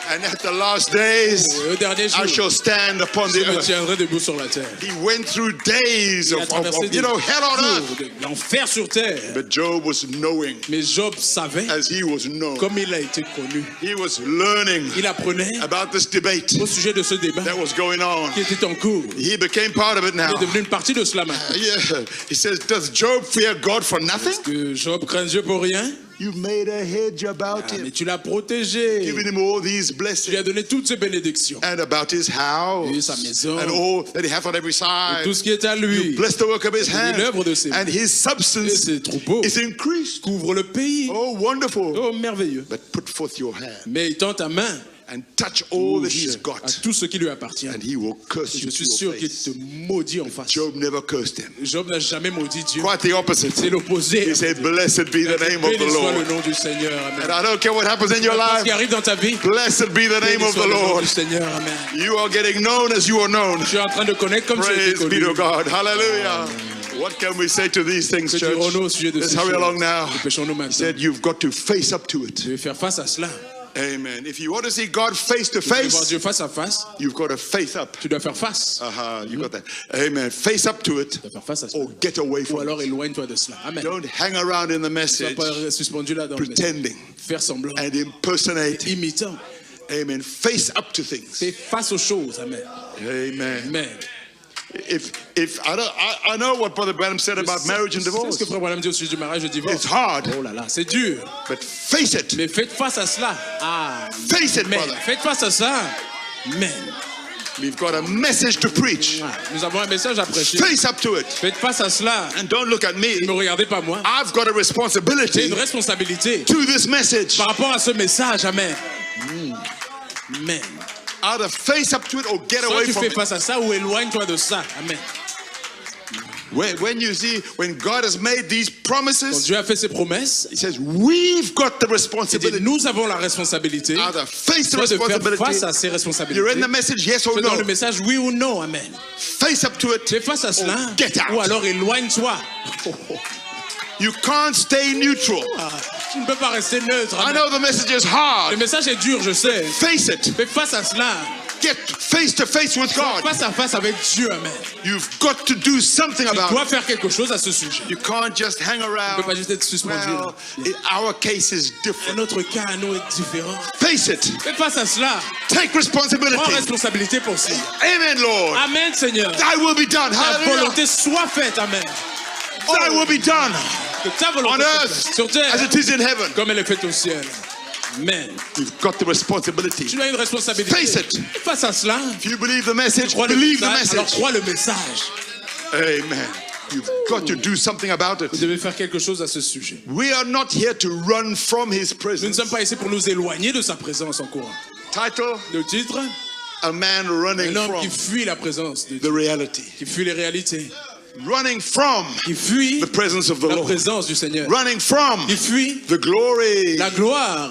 And at the last days, au dernier jour, I shall stand upon je the me earth. tiendrai debout sur la terre. He went through days Il a of traversé des hell on earth. jours de l'enfer sur terre. But Job was knowing Mais Job savait, as he was known. comme il a été connu. He was learning Il apprenait about this debate au sujet de ce débat that was going on. qui était en cours. He became part of it now. Il est devenu une partie de cela maintenant. Yeah. He says, does Job fear God for nothing? Que Job craint Dieu pour rien. You made a hedge about Mais him, tu l'as protégé. giving him all these Tu lui blessings as donné toutes ces bénédictions. and about his Et house sa maison. and all that he has on every side. Tout ce qui est à lui. Bless the work of his hands, l'œuvre de ses mains. and his Et substance ses troupeaux is increased. couvrent le pays. Oh, wonderful. Oh, merveilleux. But put forth your hand Mais étends ta main and touch all that he's à got, tout ce qui lui appartient. and he will curse Et you je suis to sûr your qu'il face. te maudit en face. Job never cursed him. Job n'a jamais maudit Dieu. Quite the opposite. C'est l'opposé. He said, blessed be the name of the Béni soit le Lord. nom du Seigneur. Amen. And I don't care what happens in your Ce life, qui arrive dans ta vie, blessed be the name béni of soit the le nom Lord. du Seigneur. Amen. You are getting known as you are known. Tu es en train de connaître comme tu as été Praise be connu. to God. Hallelujah. What can we say to these things, Que church? dirons-nous au sujet de Let's ces hurry choses? along now. Dépêchons-nous He maintenant. said, you've got to face up to it. Je vais faire face à cela. Amen. If you want to see God face to Tu veux voir face, Dieu face à face, you've got to face up. tu dois faire face. You got that. Amen. Face up to it Tu dois faire face à cela. or get away Ou from alors it. éloigne-toi de cela. Amen. Don't hang around in the Tu ne message sois pas suspendu là dans le message. pretending Faire semblant, and impersonating. imitant. Amen. Face up to things. Fais face aux choses. Amen. Amen. Amen. If I know what Brother Branham said about marriage and C'est ce divorce. que Frère Branham dit au sujet du mariage et du divorce. It's hard, Oh là là, c'est dur. but face it. Mais faites face à cela. Ah, Face it, mais brother. faites face à ça. Amen. We've got a message to preach. Nous avons un message à prêcher. Face up to it. Faites face à cela. And don't look at me. Ne me regardez pas moi. I've got a J'ai responsibility une responsabilité to this message. par rapport à ce message. Amen. Amen. Either face up to it or get Soit away tu from fais it. face à ça ou éloigne-toi de ça. Amen. When you see, when God has made these Quand promises, Dieu a fait ses promesses, He says, we've got the il dit, responsibility. nous avons la responsabilité Either face the soit de faire responsibility. face à ces You're in responsabilités. the message, yes or Tu es dans le no. message oui ou non. Amen. Face up to it. Fais face à cela or get ou out. alors éloigne-toi. You can't stay neutral. Ah, tu ne peux pas rester neutre. I Amen. know the message is Le hard. message est dur, je sais. Face it. Fais face à cela. Get face to face with God. Face à face avec Dieu. Amen. You've got to do something Tu about dois it. faire quelque chose à ce sujet. You can't just hang Tu ne around. peux pas juste être suspendu. Well, our case is Et different. notre cas à nous est différent. Face it. Fais face à cela. Take Prends responsibility. responsabilité pour ça. Amen, Lord. Amen, Seigneur. Thy will be done. Ta Hallelujah. volonté soit faite. Amen. Thy will be done Que ta on volonté soit earth faite. Sur terre, as it is in heaven. comme elle est faite au ciel. Amen. You've got the responsibility. Tu as une responsabilité. Face it. Face à cela, If you believe the message, crois le believe the message, alors message. crois le message. Amen. You've got to do something about Vous it. devez faire quelque chose à ce sujet. We are not here to run from His Nous ne presence. sommes pas ici pour nous éloigner de sa présence en courant. Title, Le titre, a man running un homme qui from fuit la présence de Dieu, the reality. qui fuit les réalités, Running from qui fuit the presence of the la Lord. présence du Seigneur, Running from qui fuit the glory. la gloire.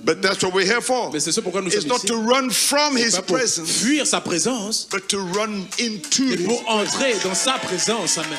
But that's what we're here for. Mais c'est ça pourquoi nous It's sommes not ici. to run from His Pas pour presence, fuir sa présence, but to run into mais His pour entrer dans sa présence. Amen.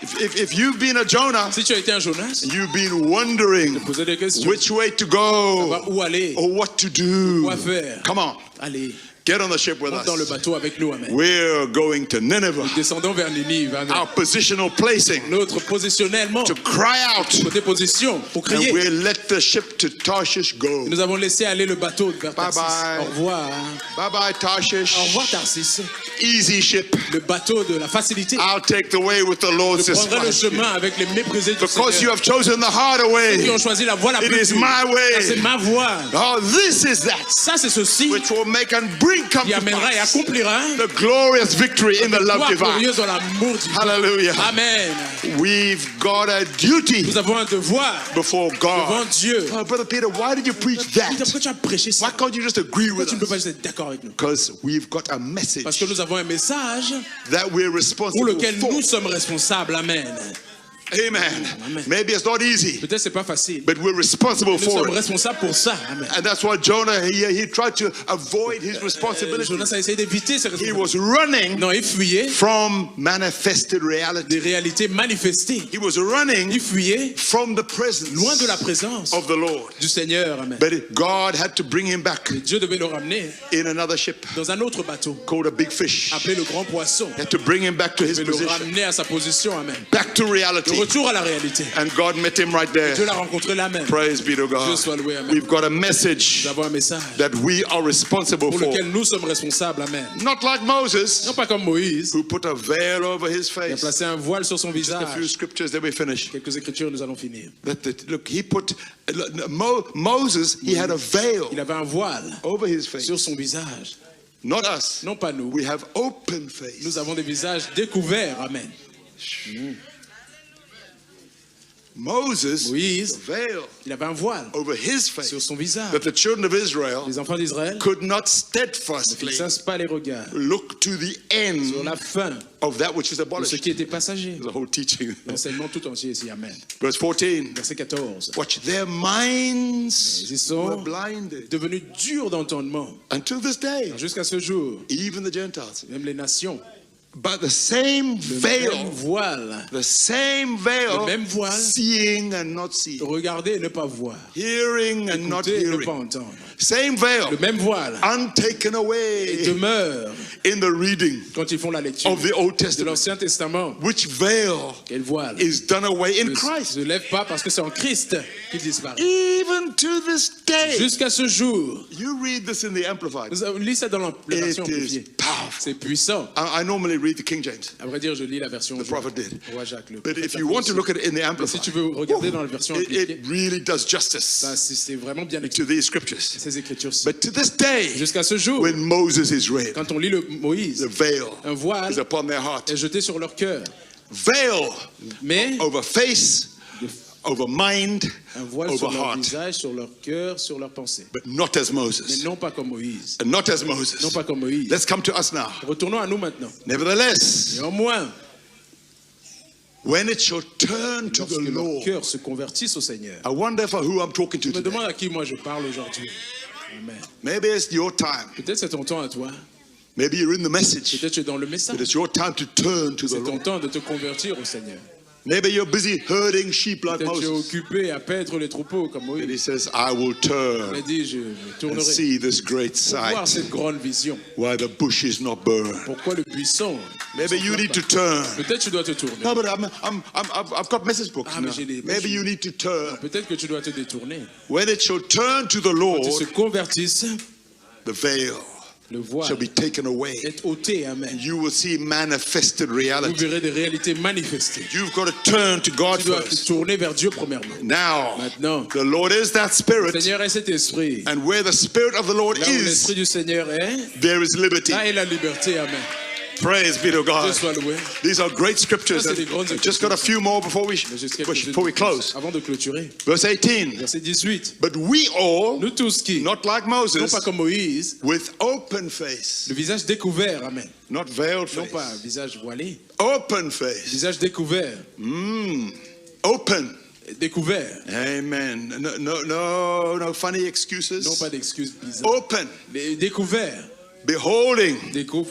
If you've been a Jonah, Si tu as été un Jonas, you've been wondering posez des questions. which way to go Savoir où aller, or what to do. quoi faire. Come on, Allez, get on the ship with monte dans le us. bateau avec nous, amen. We're going to Nineveh. Descendons vers Ninive, amen. Our positional placing Notre positionnellement, to cry out. côté position, pour And crier. we let the ship to Tarshish go. Nous avons laissé aller le bateau vers Bye Tarsis. bye. Au revoir. Hein. Bye bye, Tarshish. Au revoir Tarsis. Easy ship. Le bateau de la facilité. I'll take the way with the Lord's Je prendrai le despised. chemin avec les méprisés du Because you Seigneur. have chosen the harder Qui ont way. choisi la voie la It plus is dure. my C'est way. ma voie. Oh, this is that Ça, c'est ceci which will make and bring come qui to amènera et pass accomplira the glorious victory in the love gloire divine. glorieuse dans l'amour divin. Hallelujah. Amen. We've got a duty Nous avons un devoir before devant God. Dieu. Oh, Brother Peter, why did you preach Peter, that? pourquoi tu as prêché ça? Why can't you just agree Pourquoi with tu ne peux pas us? juste être d'accord avec nous? Because we've got a Parce message que nous avons un message that we're pour responsible lequel for. nous sommes responsables. Amen. Amen. Amen. Maybe it's not easy, Peut-être c'est pas facile. but we're responsible Nous for sommes it. responsables pour ça. Amen. And that's why Jonah, he tried to avoid his responsibility. Jonas a essayé d'éviter ses He responsabilités. was running Non, il fuyait from manifested reality. des réalités manifestées. He was running Il fuyait from the presence loin de la présence of the Lord. du Seigneur. Amen. But God had to bring him back Et Dieu devait le ramener in another ship dans un autre bateau called a big fish. appelé le grand poisson. He had to bring him back to Il his devait le position, ramener à sa position. Amen. back to Le reality. retour à la réalité. And God met him right Dieu there. l'a rencontré là même. Praise be to God. Dieu soit loué. Amen. We've got a Nous message avons un message that we are responsible pour for. lequel nous sommes responsables. Amen. Not like Moses, Non pas comme Moïse, who put a veil over his il a face. placé un voile sur son A few visage. scriptures, then we finish. Quelques écritures, nous allons finir. Look, he put Moses. He had a veil Il avait un voile over his face. sur son visage. Not us. Non pas nous. We have open face. Nous avons des visages découverts. Amen. Moses, Moïse, veil il avait un voile over his sur face, son visage. that the children of Israel Les enfants d'Israël could not ne steadfastly fixassent pas les regards look to the sur la end fin of that which is de ce abolished. qui était passager. The whole teaching. L'enseignement tout entier ici. Amen. Verse 14. Verset 14. Watch, their minds Ils sont were blinded devenus durs d'entendement until this day, jusqu'à ce jour. even the Gentiles. Même les nations. But the same Le même veil, voile. the same veil, Le même voile. seeing and not seeing, Regarder et ne pas voir. hearing and not Écouter et ne pas hearing. entendre. Same veil, Le même voile untaken away demeure in the reading quand ils font la lecture of the Old de Testament. l'Ancien Testament. Which veil Quel voile is done away in ne Christ. se lève pas parce que c'est en Christ qu'il disparaît. Even to this day. Jusqu'à ce jour. You read this in the Amplified. Nous avons lu ça dans la version It is amplifiée. powerful. C'est puissant. I normally read the King James. À vrai dire, je lis la version The prophet did. Roi Jacques. Le But prophète if l'a you fait want to aussi. look at it in the Mais si Amplified, tu veux regarder dans la version amplifiée, it really does justice ça c'est vraiment bien écrit. to these scriptures. Ces écritures-ci. But to this day, Jusqu'à ce jour, when Moses is read, quand on lit le the Moïse, veil un voile is upon their heart. est jeté sur leur cœur. Veil Mais over face, over mind, un voile over sur leur heart. visage, sur leur cœur, sur leur pensée. But not as Mais Moses. non pas comme Moïse. And not as Moses. Non pas comme Moïse. Let's come to us now. Retournons à nous maintenant. Nevertheless, Néanmoins, when it shall turn to lorsque the leur Lord, cœur se convertisse au Seigneur. I wonder for who I'm talking to Je me today. demande à qui moi je parle aujourd'hui. Amen. Maybe it's your time. Peut-être c'est ton temps à toi. Maybe you're in the message. Peut-être tu es dans le message. But it's your time to turn to the C'est ton Lord. temps de te convertir au Seigneur. Maybe you're busy herding sheep like Peut-être tu es Moses. occupé à paître les troupeaux comme And he Moïse. says, I will Il a turn dit, je me and tournerai see this great pour voir sight, cette grande vision. why the bush is not burned. Pourquoi le buisson Maybe you need to turn. Peut-être tu dois te tourner. No, but I've got message books Ah, now. mais j'ai des Maybe brochures. you need to turn. Peut-être que tu dois te détourner. When it shall turn to the Quand tu se Lord, convertisses, the veil le shall voile be taken away. est ôté. Amen. You will see manifested Vous reality. verrez des réalités manifestées. You've got to turn to God Tu dois te first. tourner vers Dieu premièrement. Now, Maintenant, the Lord is that le Spirit, Seigneur est cet esprit. and where the Spirit of the Lord Là où l'esprit is, du Seigneur est, there is liberty. là est la liberté. Amen. Praise be to Dieu God. soit loué. These are great scriptures. Ça, c'est and des grandes I've just got a few more before we Mais juste quelques-unes before we de plus. close. Avant de clôturer. Verse 18. Verset 18. But we all, Nous tous qui, not like non Moses, pas comme Moïse, with open face, le visage découvert. Amen. not veiled Non pas face, visage voilé, open face, visage découvert. open. Découvert. Amen. No funny excuses. Non pas d'excuses bizarres. Open. Mais découvert. beholding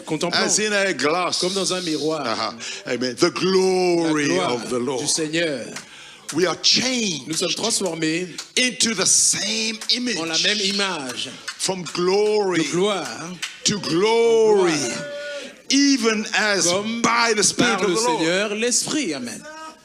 contemplant as in a glass. comme dans un miroir Amen. The la glory gloire of the Lord. du Seigneur. We are Nous changed sommes transformés into the same image. en la même image, From glory de gloire to glory. gloire. Even as Comme by the Spirit par of le the Lord. Seigneur, l'Esprit. Amen.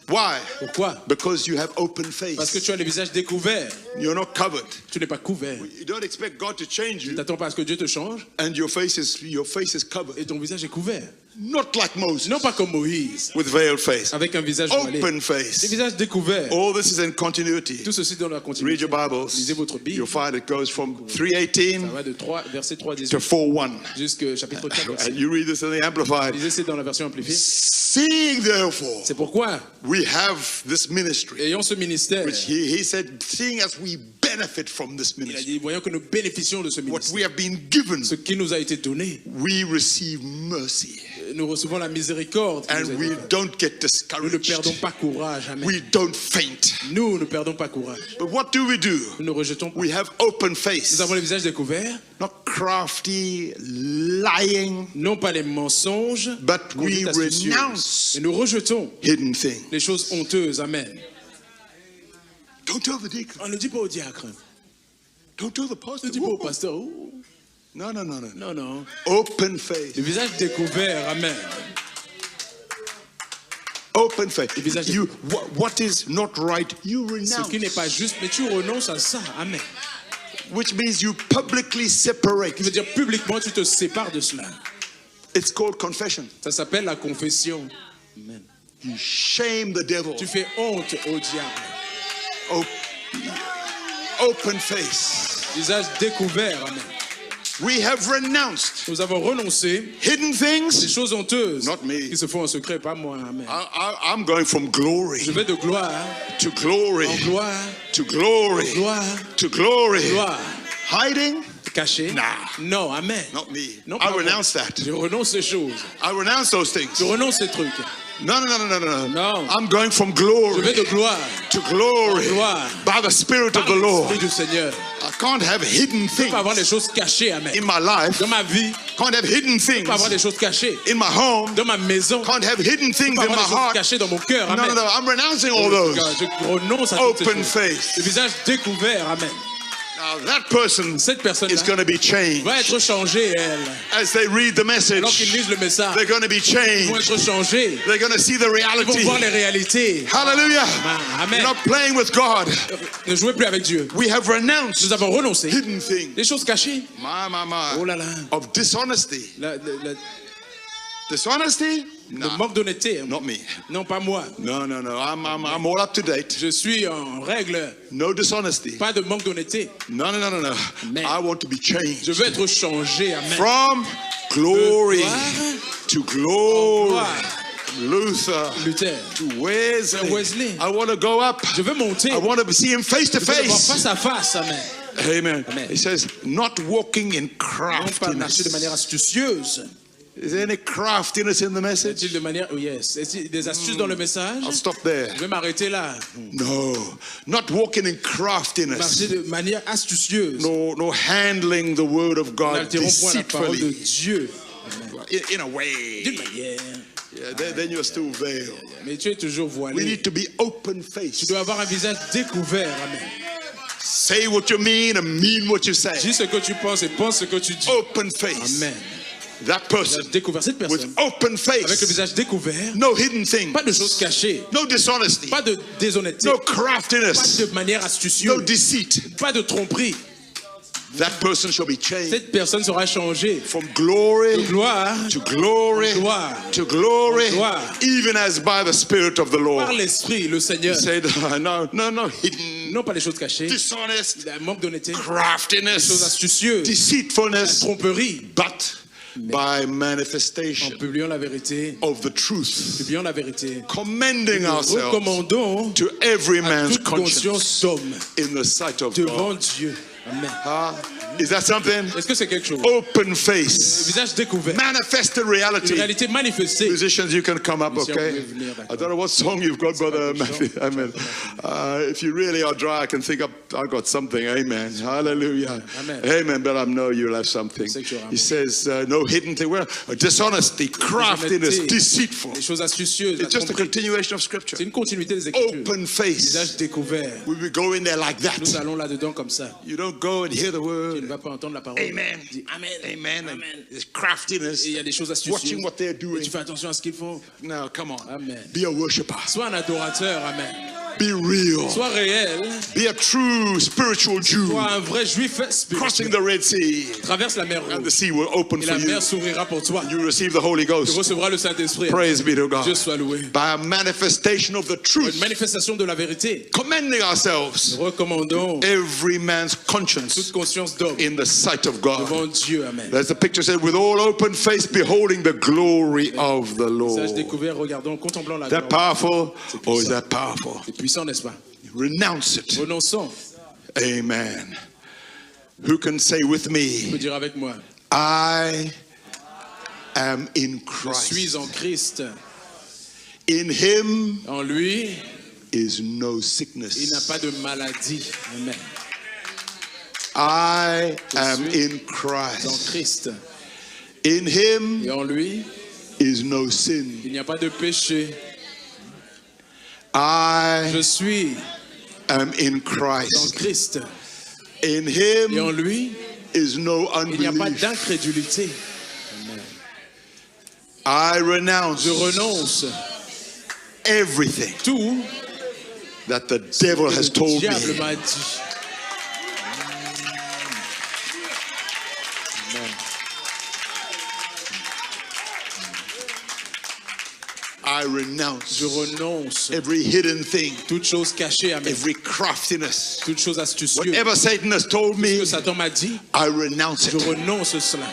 Why? Pourquoi? Because you have open Parce que face. tu as le visage découvert. You're not covered. Tu n'es pas couvert. You don't expect God to change Tu you t'attends pas à ce que Dieu te change and your face is covered. et ton visage est couvert. Not like Moses Non pas comme Moïse, with veiled face. avec un visage voilé. Open Le face. visage découvert. All this is in continuity. Tout ceci dans la Read continuité. your Bibles. Lisez votre Bible. You'll find it goes from Ça 3:18 va de 3, verset 3 à to 18 4:1. jusqu'au chapitre 4. verset. And you read this in the Amplified. Lisez c'est dans la version amplifiée. Seeing therefore C'est pourquoi, we have this ministry, ayant ce ministère, which he said, seeing as we benefit from this il a ministry, dit, voyons que nous bénéficions de ce what ministère. we have been given, Ce qui nous a été donné, we receive mercy, nous recevons la miséricorde. qui nous and est we donnée. don't get Nous ne perdons discouraged. pas courage. Amen. We don't faint. Nous ne perdons pas courage. But what do? Nous ne rejetons pas. We have open Nous face, avons le visage découvert, not crafty, lying, non pas les mensonges, but we conduite astucieuse. renounce Et nous rejetons hidden things. les choses honteuses. Amen. Don't tell the deacon. On ne dit pas au diacre, Don't tell the on pastor. ne dit pas au Whoa. pasteur. Oh, No, no, no, no. non, non. Open face. Le visage découvert. Amen. Open face. Le visage You, what is not right, you Ce renounce. qui n'est pas juste, mais tu renonces à ça. Amen. Which means you publicly separate. Qui veut dire publiquement, tu te sépares de cela. It's called confession. Ça s'appelle la confession. Amen. You shame the devil. Tu fais honte au diable. Open face. Visage découvert. Amen. We have renounced Nous avons renoncé hidden des things. choses honteuses Not me. qui se font en secret, pas moi. Amen. I'm going from glory Je vais de gloire to glory en gloire, to glory gloire, to glory. gloire. Hiding? Caché? Nah. Non, amen. Not me. Non, I pas moi. renounce that. Je renonce ces choses. I renounce those things. Je renonce ces trucs. No, no, no, no, no, no. No. I'm going from Je vais glory de gloire to glory gloire. by the Spirit of par the Lord. l'Esprit du Seigneur. I can't have hidden Je peux pas avoir des things choses cachées, amen. in my life. Dans ma vie, Can't have hidden je peux pas avoir things des choses cachées. in my home. Dans ma maison, je Can't have hidden peux things pas in my avoir des choses heart. cachées dans mon cœur, No, amen. no, no. I'm renouncing all those. Je renonce à toutes ces Open choses. face. Le visage découvert, amen. Now that person Cette is personne-là going to be changed. va être changée, elle. As they read the Alors qu'ils message, lisent le message, they're going to be ils vont changed. être changés. They're going to see the Ils vont reality. voir les réalités. Hallelujah. Amen. You're not playing with God. Ne jouez plus avec Dieu. We have renounced Nous avons renoncé hidden things. des choses cachées. My. Oh là là. Of dishonesty. Le Dishonesty? No, manque d'honnêteté. not me. Non, pas moi. No, no, no. I'm all up to date. Je suis en règle. No dishonesty. Pas de manque d'honnêteté. No, no, no, no, no. Amen. I want to be Je changed veux être changé. Amen. from glory gloire to glory. gloire. Luther Luther. to Wesley. Wesley. I want to go up. Je veux monter. I want to see him face to Je veux le voir face. face à face. Amen. Amen. Amen. He says, not walking in Non pas marcher de manière craftiness. astucieuse. Is there any craftiness in the message? Est-il de manière. Oh yes. Est-il des astuces dans le message? I'll stop there. Je vais m'arrêter là. No, not walking in craftiness. Marcher de manière astucieuse. No handling the word of Nous God n'altérons point la parole de deceitfully. Dieu. In a way. D'une manière. Yeah, then you're still veiled. Mais tu es toujours We voilé. need to be open Tu faced. dois avoir un visage découvert. Amen. Say what you mean and mean what you say. Dis ce que tu penses et pense ce que tu dis. Open face. Amen. That person Visage découvert. Cette with personne, open avec le face. visage découvert, No hidden things. pas de choses cachées, No dishonesty. pas de déshonnêteté, No pas craftiness. de manière No astucieuse, deceit. pas de tromperie. That person shall be changed Cette personne sera changée from glory de gloire to glory gloire to glory, gloire. even as by the Spirit of the par Lord. l'Esprit, le Seigneur. He said, no hidden, Non pas les choses cachées, dishonest, le manque d'honnêteté, les choses craftiness, astucieuses, la deceitfulness, tromperie. but by En manifestation publiant la vérité, of the truth, publiant la vérité, commending nous ourselves recommandons to every à man's toute conscience conscience d'homme in the sight of devant God. Dieu. Amen. Is that something? Est-ce que c'est quelque chose? Open face. Visage découvert. Manifested Une reality. réalité manifestée. Musicians, you can come up, Musiciens, okay? vous pouvez venir, d'accord. I don't know what song you've got, Brother Matthew. Amen. If you really are dry, I can think I've got something. Amen. Hallelujah. Amen. Amen. But I know you'll have something. He says, no hidden thing. Well, dishonesty, craftiness, deceitful. Les choses astucieuses. It's just a continuation of Scripture. C'est une continuité des Écritures. Open face. Visage découvert. We will go in there like that. Nous allons là-dedans comme ça. You don't go and hear the Tu ne word. vas pas entendre la parole. Amen. Tu dis Amen. Amen. Amen. And there's craftiness. Et il y a des choses astucieuses. Watching what they're Et doing. tu fais attention à ce qu'ils font. Now, come on. Amen. Be a worshiper. Sois un adorateur. Amen. Be real. Sois réel. Be a true spiritual Jew. Sois un vrai juif Crossing spirituel. the Red Sea. Traverse la mer And the Rouge. sea will open Et for la you. mer s'ouvrira pour toi. You receive the Holy Tu Ghost. recevras le Saint-Esprit. Praise be to Dieu God. soit loué. By a manifestation of the Une truth. manifestation de la vérité. Commending ourselves. Nous recommandons Every man's toute conscience conscience d'homme in the sight of God. devant Dieu. Amen. As the picture said, with all open face, beholding the glory of the Visage Lord. découvert, regardons, contemplant la Is that gloire. powerful? Or is that powerful? C'est puissant, n'est-ce pas? Renounce it. Renonçons. Amen. Who can say with Tu peux me, dire avec moi. I am in Je suis Christ. en Christ. In him En lui, is no il n'a sickness. pas de maladie. Amen. I am in En Christ. Christ. In him Et en lui, is no sin. il n'y a pas de péché. I Je suis am in en Christ. Christ. In Et en him lui, is no il n'y a pas unbelief. d'incrédulité. I renounce Je renonce everything tout that the devil que has le told diable me. m'a dit. I renounce Je renonce every hidden thing, toute chose cachée à mes every craftiness. toute chose astucieuse. Whatever Satan has told me, Que Satan m'a dit, I renounce je it. renonce cela.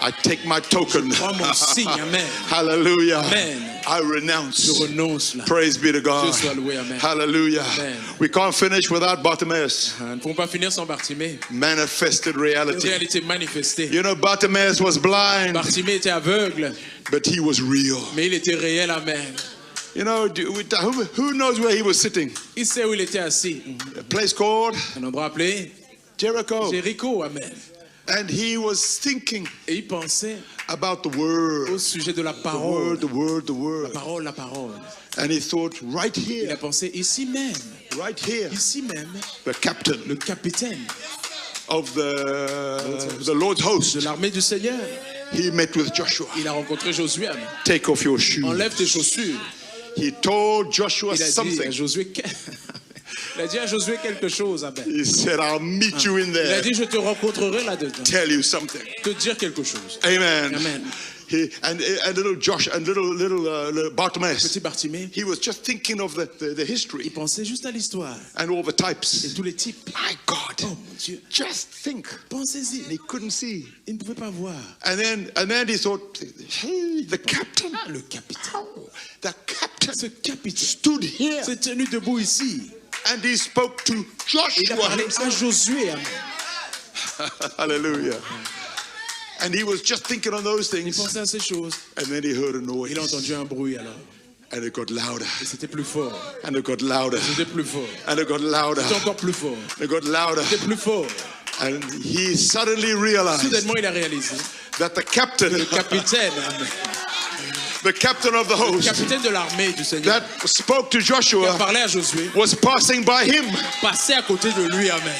I take my token. Prends mon signe, amen. Hallelujah. Amen. I Je renounce. renonce là. Praise be to God. Dieu soit loué, amen. Hallelujah. Amen. We can't finish without Bartimaeus. Nous ne pouvons pas finir sans Bartimée. Manifested Une reality. réalité manifestée. You know, Bartimaeus was blind, Bartimée était aveugle, but he was real. mais il était réel, amen. You know, who knows where he was sitting? Il sait où il était assis. A place called Un endroit appelé Jericho. Jéricho, amen. And he was thinking Et il pensait about the au word. sujet de la The parole. word, the word, the word. Parole, la parole. And he thought, right Il a here, pensé ici même, right here, ici même, the captain le capitaine of the Lord's de host, l'armée du Seigneur. he met with Joshua. Il a rencontré Josué, amen. Take off your shoes. Enlève tes chaussures. He told Joshua Il a dit à something. Josué, il a dit à Josué quelque chose, amen. He said, I'll meet you in Il a there. dit, je te rencontrerai là-dedans. Tell you something. Te dire quelque chose. Amen. Amen. And little Josh and little Bartimaeus, Petit Bartimée, he was just thinking of the history il pensait juste à l'histoire and all the et types. tous les types. My God, Oh mon Dieu, just think. pensez-y. And he couldn't see. Il ne pouvait pas voir. And then he thought, hey, the captain, Ah, le capitaine. the captain Ce capitaine stood here s'est tenu debout ici. and he spoke to Il a Joshua parlé à himself. Josué, amen. Hallelujah. And he was just thinking on those Il things. pensait à ces choses. And then he heard a noise. Il a entendu un bruit alors. And it got louder. Et c'était plus fort. And it got louder. C'était plus fort. And it got louder. C'était encore plus fort. It got louder. C'était plus fort. And he suddenly realized Soudainement, il a réalisé. that the captain, Le capitaine, amen. the captain of the Le host capitaine de l'armée du Seigneur, that spoke to qui a Joshua parlé à Josué, was passing by him. passait à côté de lui, amen.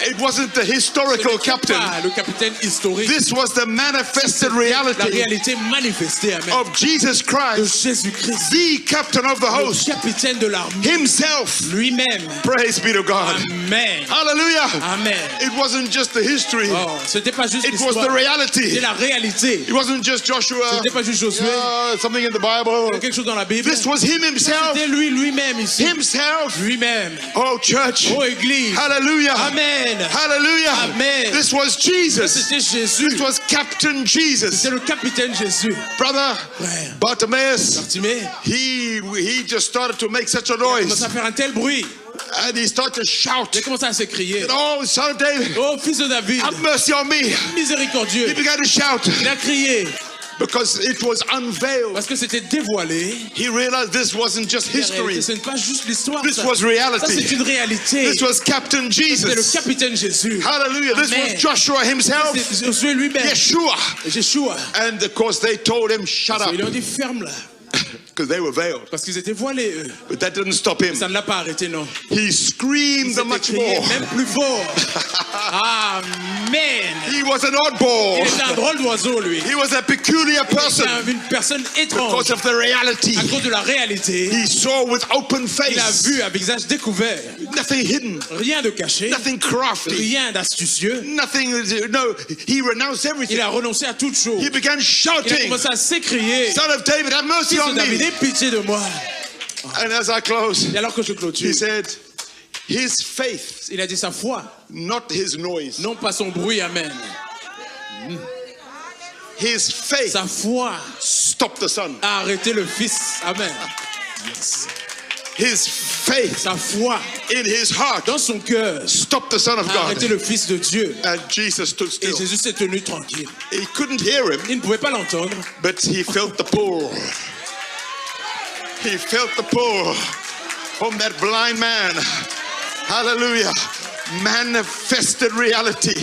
It wasn't the Ce historical n'était captain. pas le capitaine historique. This was the manifested La reality réalité manifestée, amen, of Jesus de Christ, Jésus-Christ, the captain of the le host capitaine de l'armée, himself. lui-même. Praise be to God. Amen. Hallelujah. Amen. It wasn't just the history. Oh, c'était pas juste It was the l'histoire, reality. c'est la réalité. It wasn't just Joshua. C'était pas juste Josué, Yeah, something in the Bible. quelque chose dans la Bible. This was him himself. C'était lui-même ici. Himself. Lui-même. Oh, church. Oh, Église. Hallelujah. Amen. Hallelujah. Amen. This was Jesus. C'était Jésus. This was Captain Jesus. C'est le capitaine Jésus. Brother, Frère. Bartimaeus, Bartimée he just started to make such a commence noise. à faire un tel bruit. And he started to shout, Il a commencé à s'écrier. "Oh, son of David, Oh, fils de David, have mercy on me." miséricordieux. He began to shout Il a crié because it was unveiled. parce que c'était dévoilé. He realized this wasn't just La réalité, history. ce n'est pas juste l'histoire. This Ça, was Ça, reality. c'est une réalité. This was Captain C'est le Jesus. capitaine Jésus. Hallelujah. This Amen. was Joshua himself. C'est Josué lui-même. Yeshua. Yeshua. And of course they told him, "Shut up," Ils lui ont dit ferme-la. because they were veiled. Parce qu'ils étaient voilés, eux. But that didn't stop him. Ça ne l'a pas arrêté, non. He screamed C'était much crié more. même plus fort. Amen. He was an oddball. Il était un drôle d'oiseau, lui. He was a peculiar person C'était une personne étrange. because of the reality. À cause de la réalité, He saw with open il a face, vu à visage découvert. nothing hidden, Rien de caché, nothing crafty, rien d'astucieux. nothing. No, he renounced everything. Il a renoncé à toute chose. He began Il a shouting, commencé à s'écrier. "Son of David, have mercy Fils on de David, me." aie pitié de moi. And as I close, Et alors que je clôture, he said, his faith, il a dit sa foi, not his noise. non pas son bruit, amen. His faith Sa foi stopped the sun. a arrêté le Fils, amen. His faith Sa foi in his heart dans son cœur stopped the Son of a God. arrêté le Fils de Dieu. And Jesus stood Et still. Jésus s'est tenu tranquille. He couldn't hear him, Il ne pouvait pas l'entendre, but he felt the pull. He felt the pull from that blind man. Hallelujah. Manifested reality.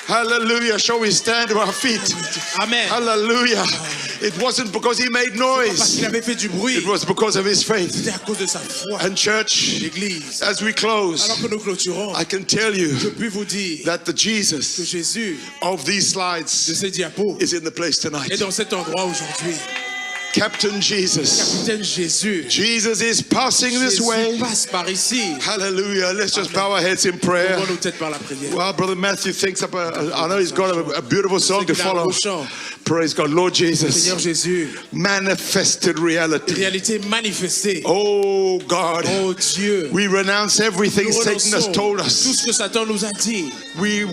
Hallelujah. Shall we stand to our feet? amen. Hallelujah. It wasn't because he made Parce noise. qu'il avait fait du bruit, It was because of his faith. c'était à cause de sa foi. And church, L'Église, as we alors close, que nous clôturons, I can tell you je puis vous dire that the que Jesus Jésus, of these de slides ces diapos, is in the place tonight. est dans cet endroit aujourd'hui. Captain Jesus. Capitaine Jésus, Jesus is passing this Jésus way. passe par ici. Hallelujah. Let's just bow our heads in prayer. Levons nos têtes par la prière. Well, Brother Matthew thinks up I know he's got a beautiful song to Il a un follow. beau chant. Praise God. Lord Jesus. Seigneur Jésus, Manifested reality. réalité manifestée. Oh God. Oh Dieu, We renounce everything nous Satan has renonçons told tout us. ce que Satan nous a dit. We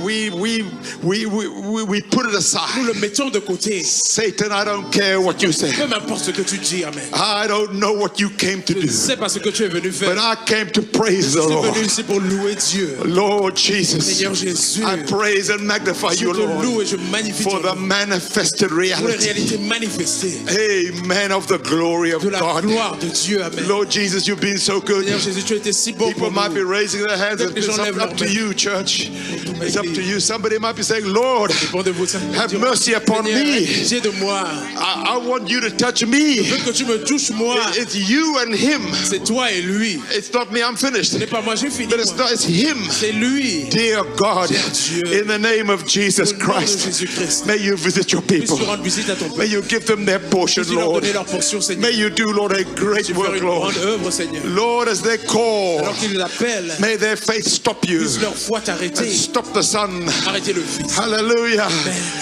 put it Nous aside. le mettons de côté. Satan, I don't care what you say. Peu m'importe ce que tu dis, amen. I don't know what you came to Je ne do. sais pas ce que tu es venu faire. But I came to praise Je the suis Lord. venu ici pour louer Dieu. Lord Jesus. Seigneur Jésus, I praise and magnify je you, te loue Lord, et je magnifie for ton the nom. manifested Pour les reality. réalités manifestées Amen of the glory of de la God. gloire de Dieu, amen. Lord Jesus, you've been so good. Seigneur Jésus, tu as été si bon People pour might be nous. raising their hands. Peut-être que les gens lèvent It's up leurs to mains. you, church. It's up to you. Somebody might be saying, Lord, Dépend de vous. have mercy upon Seigneur, aie me. pitié de moi. I want you to touch Je me. veux que tu me touches, moi. It's you and him. C'est toi et lui. It's not me. I'm finished. Ce n'est pas moi, j'ai fini. But it's moi. not. It's him. C'est lui. Dear God, Dieu. in the name of Jesus Au nom de Christ, Jésus-Christ. may you visit your people. Puisses-tu rendre visite à ton May peuple. you give them their portion, Puisses-tu leur Lord. donner leur portion, Seigneur. May you do, Lord, a great Tu faire work, une Lord. grande œuvre, Seigneur. Lord, as they call, Alors qu'ils l'appellent, may their faith stop you puisse leur foi and t'arrêter. stop the sun. Arrêtez le Fils. Hallelujah.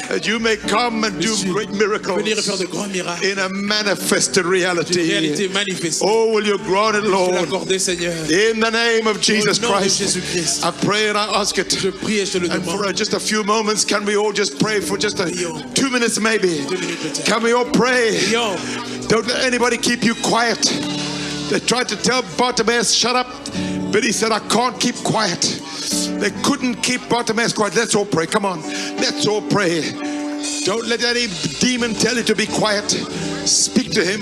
That you may come and do Jésus, great venir et faire miracles de grands miracles. in a manifested Une reality. réalité manifestée. Oh, will you grant it, Tu Lord? l'accorder, Seigneur. In the name of Jesus Au nom de Christ, Jésus-Christ. I pray and I ask it. Je prie et je te le And for demande. just a few moments, can we all just pray for just 2 minutes maybe? 2 minutes peut-être. Can we all pray? Prions. Don't let anybody keep you quiet. They tried to tell Bartimaeus, shut up, but he said, I can't keep quiet. They couldn't keep Bartimaeus quiet. Let's all pray. Come on. Let's all pray. Don't let any demon tell you to be quiet. Speak to him.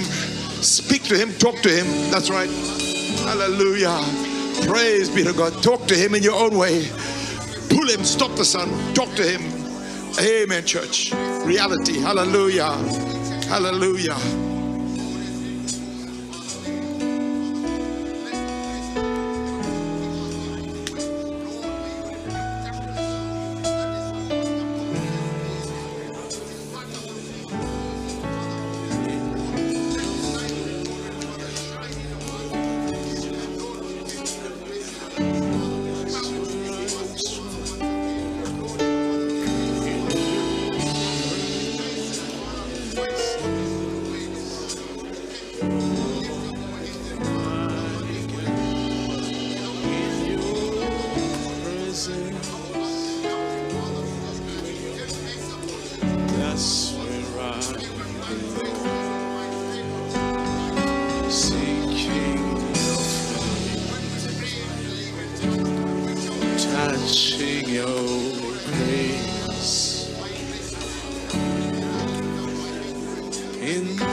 Speak to him. Talk to him. That's right. Hallelujah. Praise be to God. Talk to him in your own way. Pull him. Stop the sun. Talk to him. Amen, church. Reality. Hallelujah. Hallelujah. sing your praise in